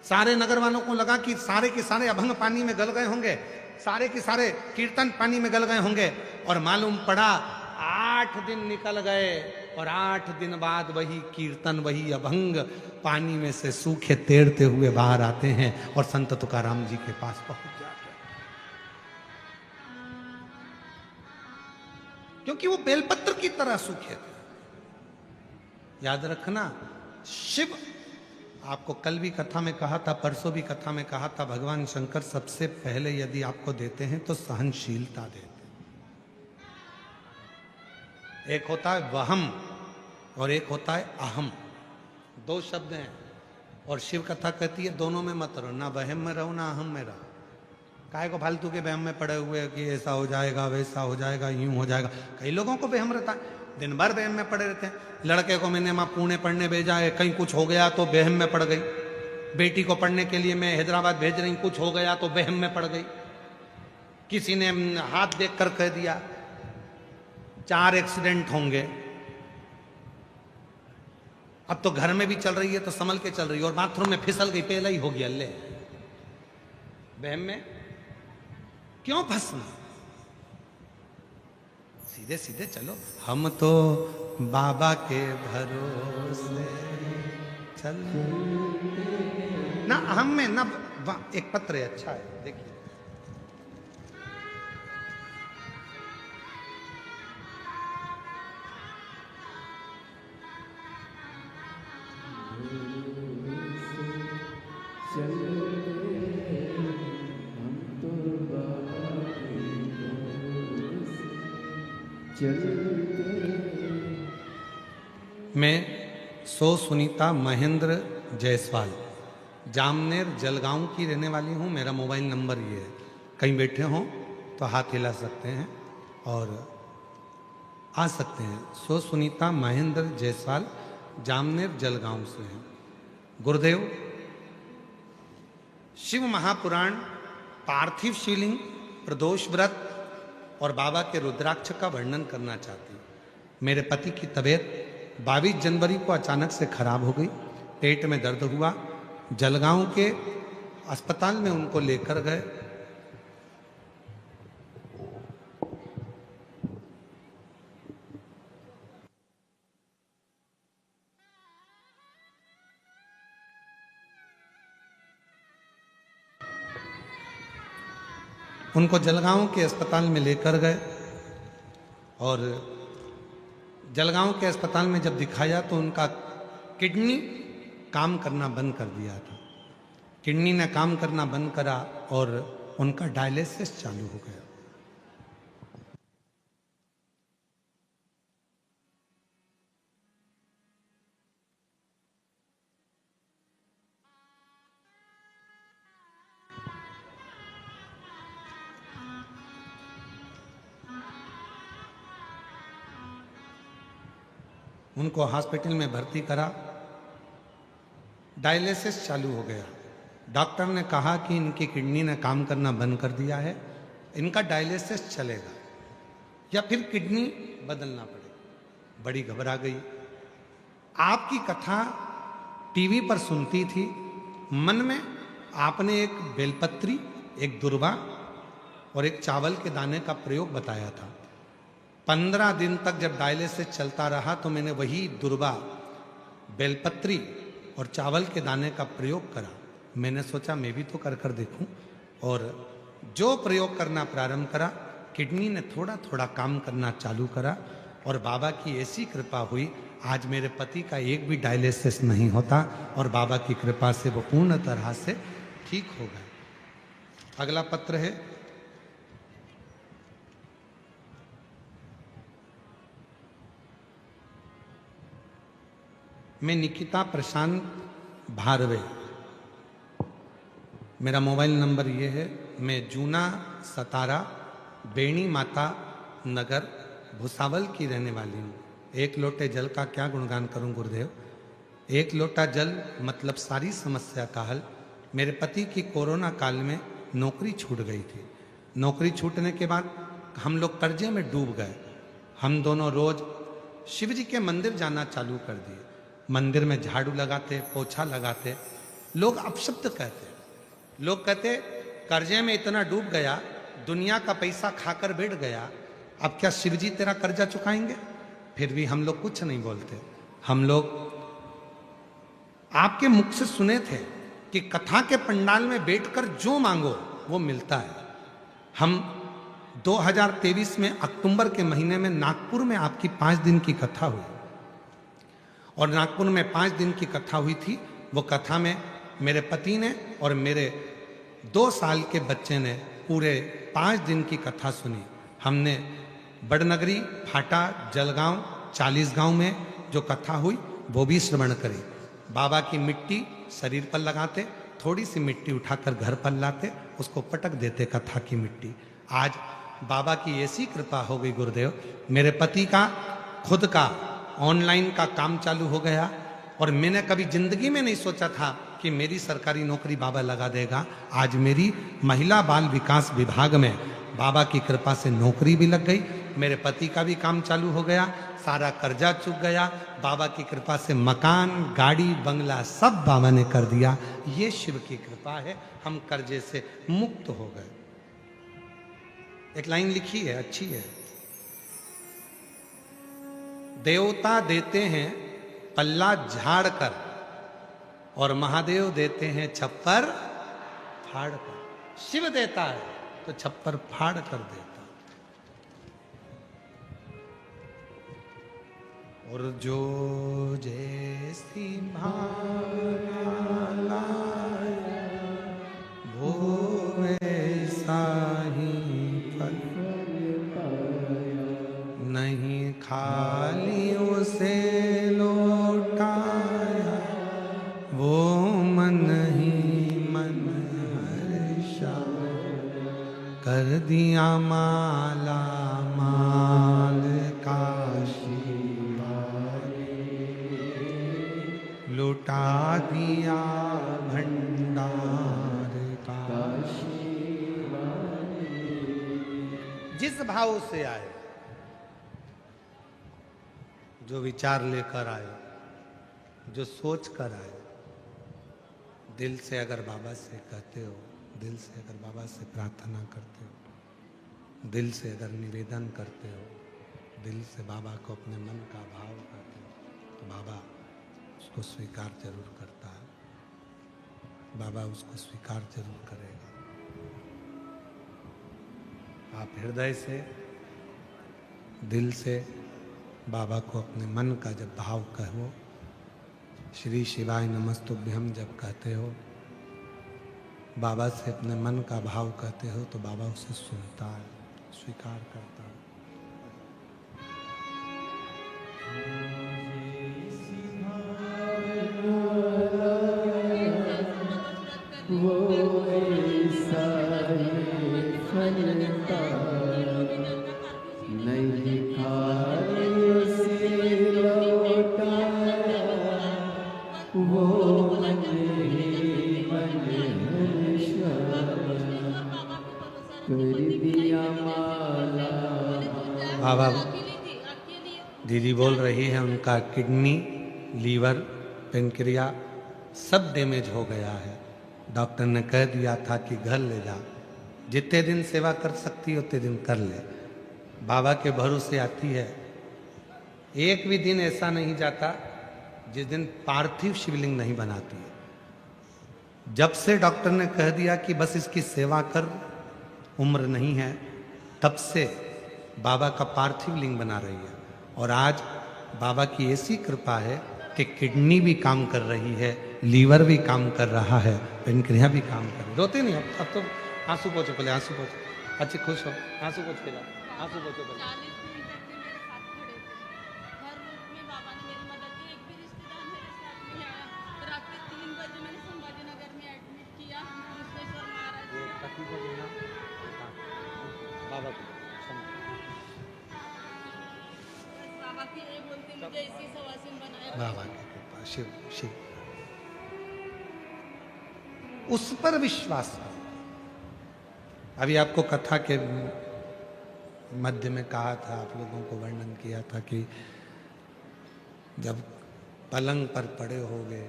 [SPEAKER 1] सारे नगर वालों को लगा कि सारे के सारे अभंग पानी में गल गए होंगे, सारे के सारे कीर्तन पानी में गल गए होंगे, और मालूम पड़ा 8 दिन निकल गए और 8 दिन बाद वही कीर्तन, वही अभंग पानी में से सूखे तैरते हुए बाहर आते हैं और संत तुकाराम जी के पास पहुंच जाते हैं, क्योंकि वो बेलपत्र की तरह सूखे थे। याद रखना, शिव, आपको कल भी कथा में कहा था, परसों भी कथा में कहा था, भगवान शंकर सबसे पहले यदि आपको देते हैं तो सहनशीलता देते हैं। एक होता है वहम और एक होता है अहम, 2 शब्द हैं, और शिव कथा कहती है दोनों में मत रहो, ना वहम में रहो ना अहम में रहो। काहे को फालतू के वहम में पड़े हुए कि ऐसा हो जाएगा, वैसा हो जाएगा, यूं हो जाएगा। कई लोगों को वहम रहता है, दिन भर वहम में पड़े रहते हैं। लड़के को मैंने माँ पुणे पढ़ने भेजा है, कहीं कुछ हो गया तो वहम में पड़ गई। बेटी को पढ़ने के लिए मैं हैदराबाद भेज रही, कुछ हो गया तो वहम में पड़ गई। किसी ने हाथ देख कर कह दिया 4 एक्सीडेंट होंगे। अब तो घर में भी चल रही है तो संभल के चल रही है, और बाथरूम में फिसल गई, पहले ही हो गया। ले बहम में क्यों फंसना, सीधे सीधे चलो। हम तो बाबा के भरोसे चल ना, हम में ना। एक पत्र है, अच्छा है, देखिए। मैं सो सुनीता महेंद्र जायसवाल, जामनेर जलगांव की रहने वाली हूँ। मेरा मोबाइल नंबर ये है, कहीं बैठे हों तो हाथ हिला सकते हैं और आ सकते हैं। सो सुनीता महेंद्र जायसवाल, जामनेर जलगांव से हैं। गुरुदेव, शिव महापुराण, पार्थिव शिवलिंग, प्रदोष व्रत और बाबा के रुद्राक्ष का वर्णन करना चाहती हूँ। मेरे पति की तबीयत 22 जनवरी को अचानक से खराब हो गई, पेट में दर्द हुआ, जलगांव के अस्पताल में उनको लेकर गए। उनको जलगांव के अस्पताल में लेकर गए और जलगांव के अस्पताल में जब दिखाया तो उनका किडनी काम करना बंद कर दिया था। किडनी ने काम करना बंद करा और उनका डायलिसिस चालू हो गया। उनको हॉस्पिटल में भर्ती करा, डायलिसिस चालू हो गया। डॉक्टर ने कहा कि इनकी किडनी ने काम करना बंद कर दिया है, इनका डायलिसिस चलेगा या फिर किडनी बदलना पड़ेगा। बड़ी घबरा गई। आपकी कथा टीवी पर सुनती थी, मन में आपने एक बेलपत्री, एक दुर्वा और एक चावल के दाने का प्रयोग बताया था। 15 दिन तक जब डायलिसिस चलता रहा तो मैंने वही दुर्वा, बेलपत्री और चावल के दाने का प्रयोग करा। मैंने सोचा मैं भी तो कर देखूं, और जो प्रयोग करना प्रारंभ करा, किडनी ने थोड़ा थोड़ा काम करना चालू करा और बाबा की ऐसी कृपा हुई, आज मेरे पति का एक भी डायलिसिस नहीं होता और बाबा की कृपा से वो पूर्ण तरह से ठीक हो गए। अगला पत्र है, मैं निकिता प्रशांत भारवे, मेरा मोबाइल नंबर ये है। मैं जूना सतारा बेणी माता नगर भुसावल की रहने वाली हूँ। एक लोटे जल का क्या गुणगान करूँ गुरुदेव। एक लोटा जल मतलब सारी समस्या का हल। मेरे पति की कोरोना काल में नौकरी छूट गई थी। नौकरी छूटने के बाद हम लोग कर्जे में डूब गए। हम दोनों रोज शिव जी के मंदिर जाना चालू कर दिए। मंदिर में झाड़ू लगाते, पोछा लगाते। लोग अपशब्द कहते, लोग कहते कर्जे में इतना डूब गया, दुनिया का पैसा खाकर बैठ गया, अब क्या शिव जी तेरा कर्जा चुकाएंगे। फिर भी हम लोग कुछ नहीं बोलते। हम लोग आपके मुख से सुने थे कि कथा के पंडाल में बैठकर जो मांगो वो मिलता है। हम 2023 में अक्टूबर के महीने में नागपुर में आपकी 5 दिन की कथा हुई और नागपुर में 5 दिन की कथा हुई थी। वो कथा में मेरे पति ने और मेरे 2 साल के बच्चे ने पूरे 5 दिन की कथा सुनी। हमने बड़नगरी, फाटा, जलगांव, 40 गांव में जो कथा हुई वो भी श्रवण करी। बाबा की मिट्टी शरीर पर लगाते, थोड़ी सी मिट्टी उठाकर घर पर लाते, उसको पटक देते कथा की मिट्टी। आज बाबा की ऐसी कृपा हो गई गुरुदेव, मेरे पति का खुद का ऑनलाइन का काम चालू हो गया और मैंने कभी जिंदगी में नहीं सोचा था कि मेरी सरकारी नौकरी बाबा लगा देगा। आज मेरी महिला बाल विकास विभाग में बाबा की कृपा से नौकरी भी लग गई, मेरे पति का भी काम चालू हो गया, सारा कर्जा चुक गया। बाबा की कृपा से मकान, गाड़ी, बंगला सब बाबा ने कर दिया। ये शिव की कृपा है, हम कर्जे से मुक्त हो गए। एक लाइन लिखी है, अच्छी है। देवता देते हैं पल्ला झाड़ कर और महादेव देते हैं छप्पर फाड़ कर। शिव देता है तो छप्पर फाड़ कर देता। और जो जैसी भावना लाए वो वैसा ही फल, नहीं खाली उसे लौटाया वो मन ही मन हर्षा, कर दिया माला माल काशी, लुटा दिया भंडार काशी। जिस भाव से आए जो विचार लेकर आए, जो सोच कर आए, दिल से अगर बाबा से कहते हो, दिल से अगर बाबा से प्रार्थना करते हो, दिल से अगर निवेदन करते हो, दिल से बाबा को अपने मन का भाव करते हो, तो बाबा उसको स्वीकार जरूर करता है। बाबा उसको स्वीकार जरूर करेगा। आप हृदय से, दिल से बाबा को अपने मन का जब भाव कहो, श्री शिवाय नमस्तुभ्यम जब कहते हो, बाबा से अपने मन का भाव कहते हो, तो बाबा उसे सुनता है, स्वीकार करता है।
[SPEAKER 2] वो ऐसा ही फलता नहीं खाए से लौटाया, वो मन ही मन हर्षाया, कर दिया माला।
[SPEAKER 1] बाबा दीदी बोल रही है उनका किडनी, लीवर, पेनक्रिया सब डैमेज हो गया है। डॉक्टर ने कह दिया था कि घर ले जा, जितने दिन सेवा कर सकती हो उतने दिन कर ले। बाबा के भरोसे आती है, एक भी दिन ऐसा नहीं जाता जिस दिन पार्थिव शिवलिंग नहीं बनाती है। जब से डॉक्टर ने कह दिया कि बस इसकी सेवा कर, उम्र नहीं है, तब से बाबा का पार्थिव लिंग बना रही है। और आज बाबा की ऐसी कृपा है कि किडनी भी काम कर रही है, लीवर भी काम कर रहा है, पेनक्रिया भी काम कर रही है। रोते नहीं अब तो आंसू पोछो, पहले आंसू पोछो, अच्छे खुश हो, आंसू पोछ के जाओ, आंसू पोछो पहले।
[SPEAKER 3] 40 दिन तक के मेरे साथ खड़े थे, हर रूप में बाबा ने मेरी मदद की। एक भी रिश्तेदार मेरे साथ नहीं आया। तो रात के 3 बजे मैंने संभाजी नगर में एडमिट किया विश्वेश्वर महाराज
[SPEAKER 1] ये
[SPEAKER 3] को।
[SPEAKER 1] पति को देना, हाँ, बाबा को
[SPEAKER 3] बस बाबा की ये बोलते मुझे इसी सवासिन बनाया।
[SPEAKER 1] बाबा की कृपा, शिव शिव, उस पर विश्वास करो। अभी आपको कथा के मध्य में कहा था, आप लोगों को वर्णन किया था कि जब पलंग पर पड़े होगे,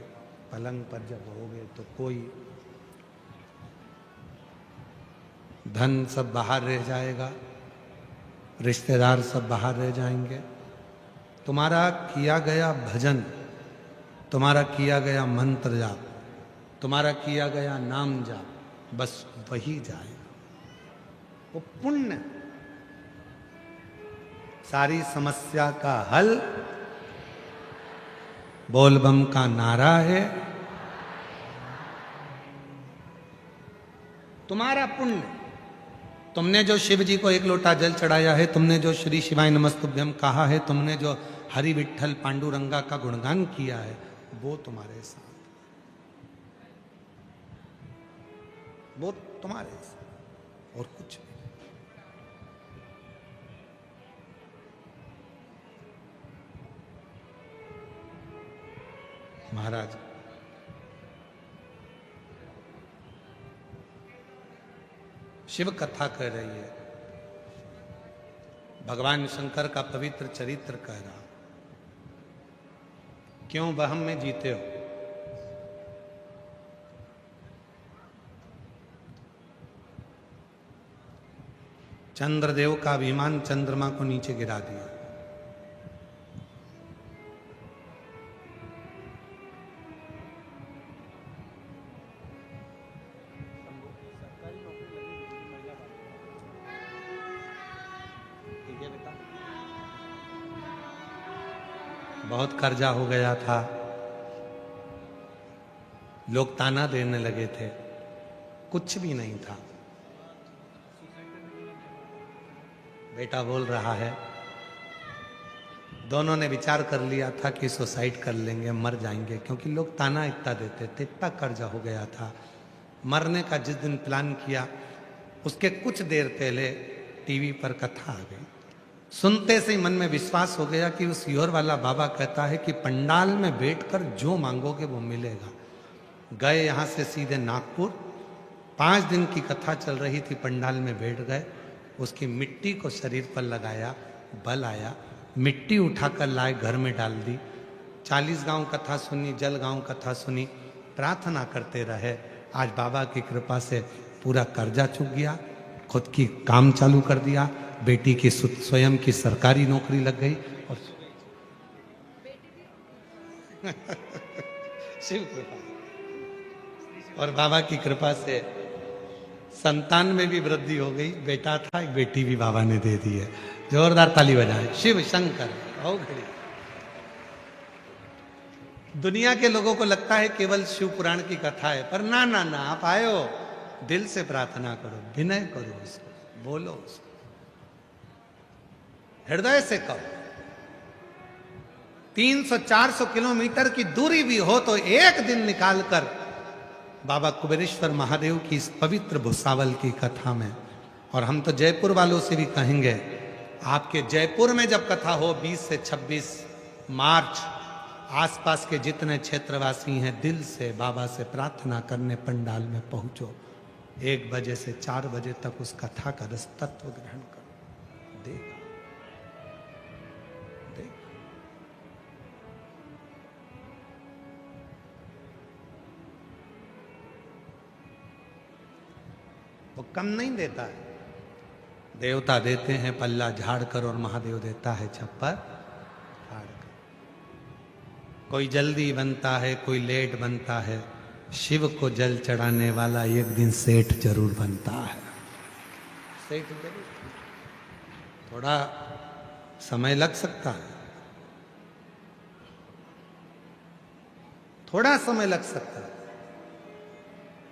[SPEAKER 1] पलंग पर जब होगे तो कोई धन सब बाहर रह जाएगा, रिश्तेदार सब बाहर रह जाएंगे, तुम्हारा किया गया भजन, तुम्हारा किया गया मंत्र जाप, तुम्हारा किया गया नाम जाप, बस वही जाएगा। वो पुण्य सारी समस्या का हल बोलबम का नारा है। तुम्हारा पुण्य, तुमने जो शिव जी को 1 लोटा जल चढ़ाया है, तुमने जो श्री शिवाय नमस्तुभ्यम कहा है, तुमने जो हरि विठ्ठल पांडुरंगा का गुणगान किया है, वो तुम्हारे साथ, वो तुम्हारे साथ और कुछ नहीं। महाराज शिव कथा कह रही है, भगवान शंकर का पवित्र चरित्र कह रहा, क्यों वहम में जीते हो? चंद्रदेव का अभिमान चंद्रमा को नीचे गिरा दिया। बहुत कर्जा हो गया था, लोग ताना देने लगे थे, कुछ भी नहीं था। बेटा बोल रहा है, दोनों ने विचार कर लिया था कि सुसाइड कर लेंगे, मर जाएंगे, क्योंकि लोग ताना इतना देते थे, इतना कर्जा हो गया था। मरने का जिस दिन प्लान किया, उसके कुछ देर पहले टीवी पर कथा आ गई। सुनते से ही मन में विश्वास हो गया कि उस योर वाला बाबा कहता है कि पंडाल में बैठकर जो मांगोगे वो मिलेगा। गए यहाँ से सीधे नागपुर, 5 दिन की कथा चल रही थी, पंडाल में बैठ गए, उसकी मिट्टी को शरीर पर लगाया, बल आया, मिट्टी उठाकर लाए, घर में डाल दी। 40 गांव कथा सुनी, जल गांव कथा सुनी, प्रार्थना करते रहे। आज बाबा की कृपा से पूरा कर्जा चुक गया, खुद की काम चालू कर दिया, बेटी की स्वयं की सरकारी नौकरी लग गई और शिव कृपा और बाबा की कृपा से संतान में भी वृद्धि हो गई। बेटा था, एक बेटी भी बाबा ने दे दी है। जोरदार ताली बजाए शिव शंकर। आओ घड़ी। दुनिया के लोगों को लगता है केवल शिव पुराण की कथा है, पर ना ना ना, आप आए हो, दिल से प्रार्थना करो, विनय करो, उसको बोलो, उसको हृदय से कहो। 300-400 किलोमीटर की दूरी भी हो तो एक दिन निकालकर बाबा कुबेरेश्वर महादेव की इस पवित्र भुसावल की कथा में, और हम तो जयपुर वालों से भी कहेंगे, आपके जयपुर में जब कथा हो 20 से 26 मार्च, आसपास के जितने क्षेत्रवासी हैं दिल से बाबा से प्रार्थना करने पंडाल में पहुंचो। 1 बजे से 4 बजे तक उस कथा का रस तत्व ग्रहण करो। देख देख वो कम नहीं देता है। देवता देते हैं पल्ला झाड़ कर और महादेव देता है छप्पर फाड़ कर। कोई जल्दी बनता है, कोई लेट बनता है। शिव को जल चढ़ाने वाला एक दिन सेठ जरूर बनता है। सेठ जरूर। थोड़ा समय लग सकता है, थोड़ा समय लग सकता है।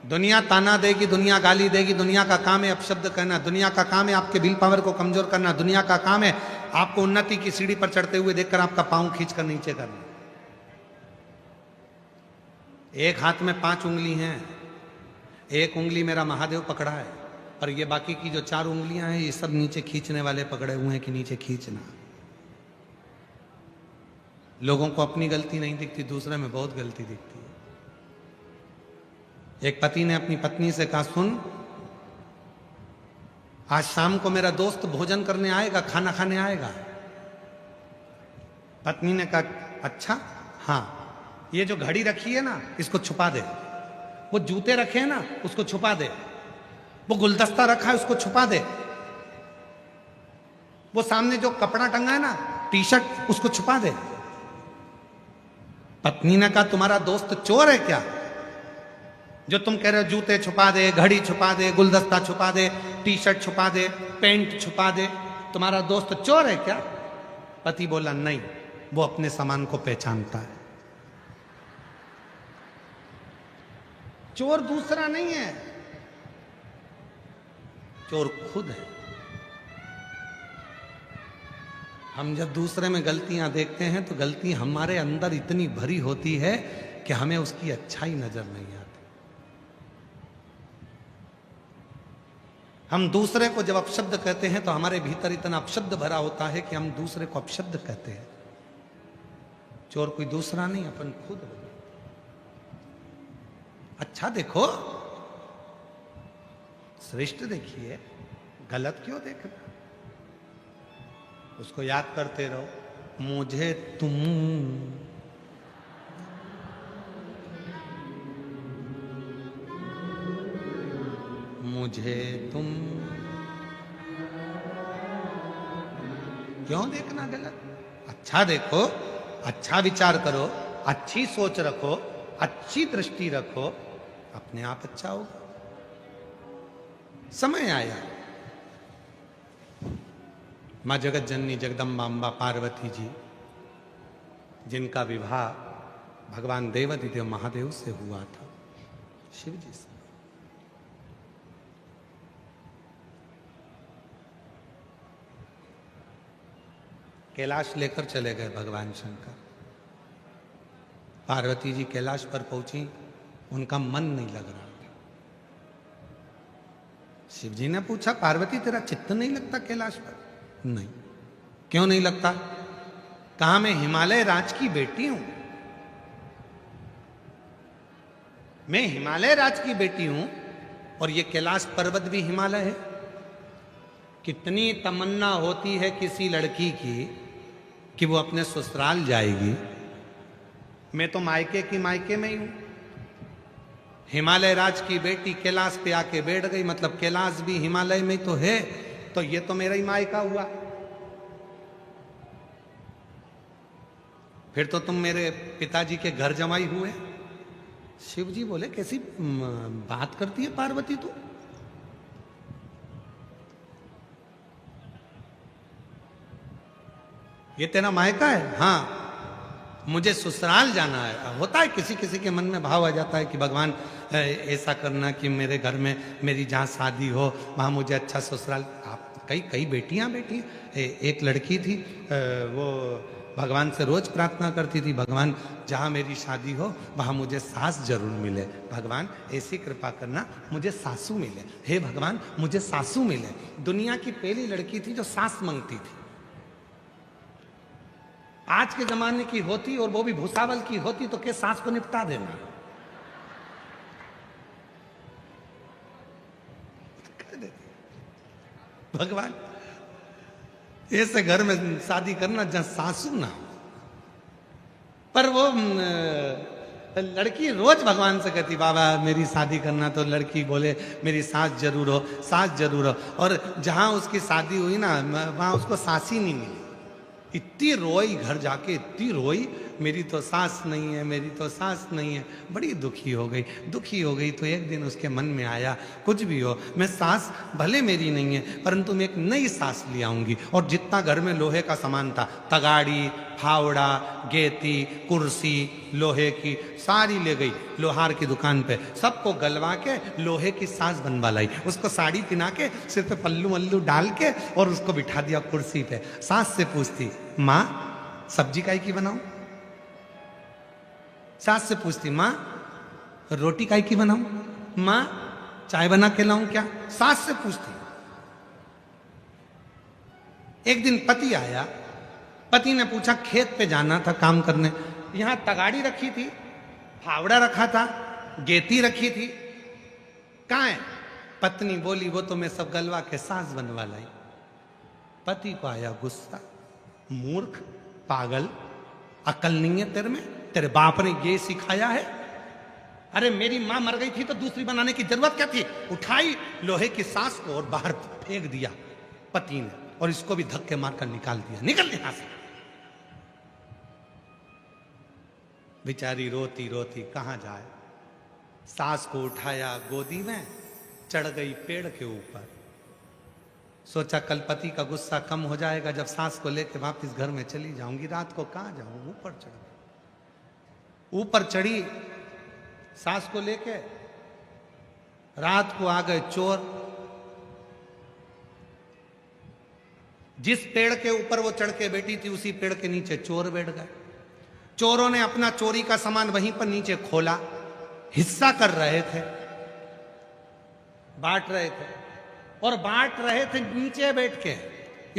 [SPEAKER 1] दुनिया ताना देगी, दुनिया गाली देगी, दुनिया का काम है अपशब्द कहना, दुनिया का काम है आपके विल पावर को कमजोर करना, दुनिया का काम है आपको उन्नति की सीढ़ी पर चढ़ते हुए देखकर आपका पांव खींचकर नीचे करना। एक हाथ में 5 उंगली हैं, एक उंगली मेरा महादेव पकड़ा है, और ये बाकी की जो 4 उंगलियां हैं ये सब नीचे खींचने वाले पकड़े हुए हैं कि नीचे खींचना। लोगों को अपनी गलती नहीं दिखती, दूसरे में बहुत गलती दिखती है। एक पति ने अपनी पत्नी से कहा, सुन, आज शाम को मेरा दोस्त भोजन करने आएगा, खाना खाने आएगा। पत्नी ने कहा, अच्छा हाँ, ये जो घड़ी रखी है ना इसको छुपा दे, वो जूते रखे हैं ना उसको छुपा दे, वो गुलदस्ता रखा है उसको छुपा दे, वो सामने जो कपड़ा टंगा है ना टी शर्ट उसको छुपा दे। पत्नी ने कहा, तुम्हारा दोस्त चोर है क्या जो तुम कह रहे हो जूते छुपा दे, घड़ी छुपा दे, गुलदस्ता छुपा दे, टी शर्ट छुपा दे, पेंट छुपा दे, तुम्हारा दोस्त चोर है क्या? पति बोला, नहीं, वो अपने सामान को पहचानता है। चोर दूसरा नहीं है, चोर खुद है। हम जब दूसरे में गलतियां देखते हैं तो गलती हमारे अंदर इतनी भरी होती है कि हमें उसकी अच्छाई नजर नहीं आती। हम दूसरे को जब अपशब्द कहते हैं तो हमारे भीतर इतना अपशब्द भरा होता है कि हम दूसरे को अपशब्द कहते हैं। चोर कोई दूसरा नहीं, अपन खुद है। अच्छा देखो, श्रेष्ठ देखिए, गलत क्यों देखना? उसको याद करते रहो, मुझे तुम मुझे तुम, क्यों देखना गलत? अच्छा देखो, अच्छा विचार करो, अच्छी सोच रखो, अच्छी दृष्टि रखो, अपने आप अच्छा होगा। समय आया, मां जगत जननी जगदम्बा अम्बा पार्वती जी, जिनका विवाह भगवान देवादिदेव महादेव से हुआ था, शिव जी से। कैलाश लेकर चले गए भगवान शंकर। पार्वती जी कैलाश पर पहुंची, उनका मन नहीं लग रहा था। शिव जी ने पूछा, पार्वती तेरा चित्त नहीं लगता कैलाश पर? नहीं। क्यों नहीं लगता? कहा, मैं हिमालय राज की बेटी हूं, मैं हिमालय राज की बेटी हूं, और ये कैलाश पर्वत भी हिमालय है। कितनी तमन्ना होती है किसी लड़की की कि वो अपने ससुराल जाएगी। मैं तो मायके की मायके में ही हूं। हिमालय राज की बेटी कैलाश पे आके बैठ गई, मतलब कैलाश भी हिमालय में तो है, तो ये तो मेरा ही मायका हुआ। फिर तो तुम मेरे पिताजी के घर जमाई हुए। शिव जी बोले कैसी बात करती है पार्वती तू? ये तेरा मायका है? हाँ, मुझे ससुराल जाना है। होता है किसी किसी के मन में भाव आ जाता है कि भगवान ऐसा करना कि मेरे घर में मेरी जहाँ शादी हो वहाँ मुझे अच्छा ससुराल। आप कई कई बेटियां बैठी, एक लड़की थी, वो भगवान से रोज प्रार्थना करती थी, भगवान जहाँ मेरी शादी हो वहाँ मुझे सास जरूर मिले, भगवान ऐसी कृपा करना मुझे सासू मिले, हे भगवान मुझे सासू मिले। दुनिया की पहली लड़की थी जो सास मांगती थी। आज के जमाने की होती और वो भी भूसावल की होती तो के सास को निपटा देना। भगवान ऐसे घर में शादी करना जहां सासू ना हो। पर वो लड़की रोज भगवान से कहती बाबा मेरी शादी करना, तो लड़की बोले मेरी सास जरूर हो, सास जरूर हो। और जहां उसकी शादी हुई ना वहां उसको सास ही नहीं मिली। इतनी रोई, घर जाके इतनी रोई, मेरी तो सास नहीं है, मेरी तो सास नहीं है। बड़ी दुखी हो गई, दुखी हो गई। तो एक दिन उसके मन में आया कुछ भी हो, मैं सास भले मेरी नहीं है परंतु मैं एक नई सास ले आऊंगी। और जितना घर में लोहे का सामान था, तगाड़ी, फावड़ा, गेती, कुर्सी लोहे की सारी ले गई लोहार की दुकान पे, सबको गलवा के लोहे की सास बनवा लाई। उसको साड़ी पहना के सिर पे पल्लू वल्लू डाल के और उसको बिठा दिया कुर्सी पे। सास से पूछती माँ सब्जी काहे की बनाऊं? सास से पूछती माँ रोटी काहे की बनाऊं? माँ चाय बना के लाऊं क्या? सास से पूछती। एक दिन पति आया, पति ने पूछा खेत पे जाना था काम करने, यहां तगाड़ी रखी थी, फावड़ा रखा था, गेती रखी थी, कहां है? पत्नी बोली वो तो मैं सब गलवा के सास बनवा लाई। पति को आया गुस्सा, मूर्ख, पागल, अकल नहीं है तेरे में? तेरे बाप ने ये सिखाया है? अरे मेरी मां मर गई थी तो दूसरी बनाने की जरूरत क्या थी? उठाई लोहे की सास को और बाहर फेंक दिया पति ने, और इसको भी धक्के मारकर निकाल दिया, निकल यहां से। बेचारी रोती रोती कहां जाए। सास को उठाया गोदी में, चढ़ गई पेड़ के ऊपर। सोचा कल पति का गुस्सा कम हो जाएगा जब सास को लेकर वापस घर में चली जाऊंगी, रात को कहां जाऊं। ऊपर चढ़ गई, ऊपर चढ़ी सास को लेके। रात को आ गए चोर। जिस पेड़ के ऊपर वो चढ़ के बैठी थी उसी पेड़ के नीचे चोर बैठ गए। चोरों ने अपना चोरी का सामान वहीं पर नीचे खोला, हिस्सा कर रहे थे, बांट रहे थे, और बांट रहे थे नीचे बैठ के।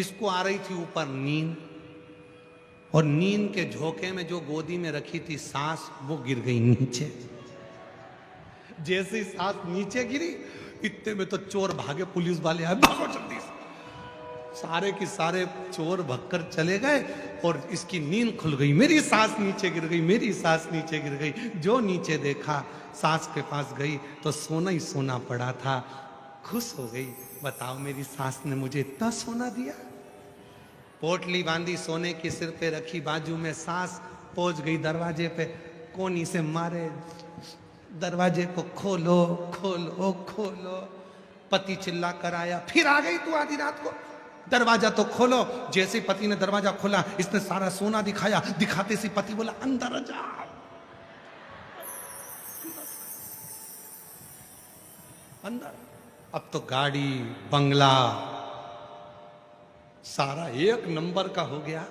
[SPEAKER 1] इसको आ रही थी ऊपर नींद, और नींद के झोंके में जो गोदी में रखी थी सास वो गिर गई नीचे। जैसे ही सास नीचे गिरी इतने में तो चोर भागे, पुलिस वाले आए, भागो जल्दी से। सारे के सारे चोर भगकर चले गए और इसकी नींद खुल गई। मेरी सास नीचे गिर गई, मेरी सास नीचे गिर गई। जो नीचे देखा सास के पास गई तो सोना ही सोना पड़ा था। खुश हो गई, बताओ मेरी सास ने मुझे इतना सोना दिया। पोटली बांधी सोने की सिर पे रखी, बाजू में सास पहुंच गई दरवाजे पे, कोनी से मारे दरवाजे को, खोलो खोलो खोलो। पति चिल्ला कर आया, फिर आ गई तू आधी रात को, दरवाजा तो खोलो। जैसे पति ने दरवाजा खोला इसने सारा सोना दिखाया। दिखाते से पति बोला अंदर जा। अंदर अब तो गाड़ी बंगला सारा एक नंबर का हो गया।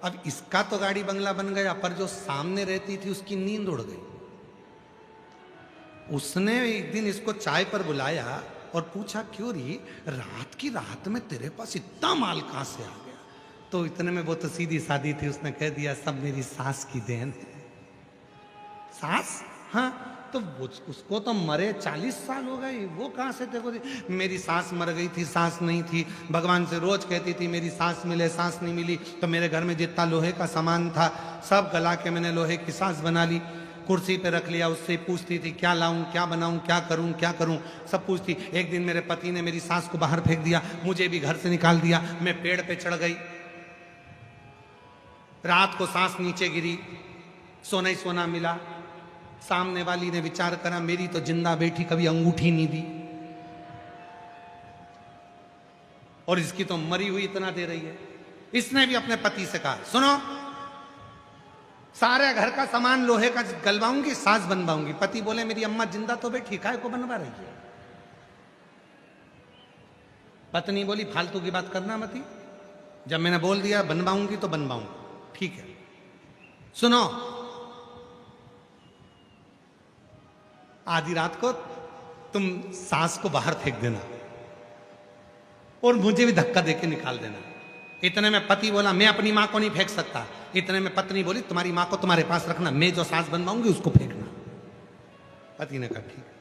[SPEAKER 1] अब इसका तो गाड़ी बंगला बन गया, पर जो सामने रहती थी उसकी नींद उड़ गई। उसने एक दिन इसको चाय पर बुलाया और पूछा क्यों री, रात की रात में तेरे पास इतना माल कहां से आ गया? तो इतने में वो तो सीधी सादी थी, उसने कह दिया सब मेरी सास की देन है। सास? हाँ, तो उसको तो मरे 40 साल हो गए, वो कहाँ से देखो। मेरी सास मर गई थी, सास नहीं थी, भगवान से रोज कहती थी मेरी सास मिले, सास नहीं मिली। तो मेरे घर में जितना लोहे का सामान था सब गला के मैंने लोहे की सास बना ली, कुर्सी पे रख लिया, उससे पूछती थी क्या लाऊं, क्या बनाऊं, क्या करूं, सब पूछती। एक दिन मेरे पति ने मेरी सास को बाहर फेंक दिया, मुझे भी घर से निकाल दिया, मैं पेड़ पे चढ़ गई। रात को सांस नीचे गिरी, सोना ही सोना मिला। सामने वाली ने विचार करा मेरी तो जिंदा बेटी कभी अंगूठी नहीं दी, और इसकी तो मरी हुई इतना दे रही है। इसने भी अपने पति से कहा सुनो, सारे घर का सामान लोहे का गलवाऊंगी, सास बनवाऊंगी। पति बोले मेरी अम्मा जिंदा तो बेटी, काय को बनवा रही है। पत्नी बोली फालतू की बात करना मती, जब मैंने बोल दिया बनवाऊंगी तो बनवाऊंगी, ठीक है। सुनो, आधी रात को तुम सास को बाहर फेंक देना और मुझे भी धक्का देके निकाल देना। इतने में पति बोला मैं अपनी मां को नहीं फेंक सकता। इतने में पत्नी बोली तुम्हारी मां को तुम्हारे पास रखना, मैं जो सास बनवाऊंगी उसको फेंकना। पति ने कहा ठीक है।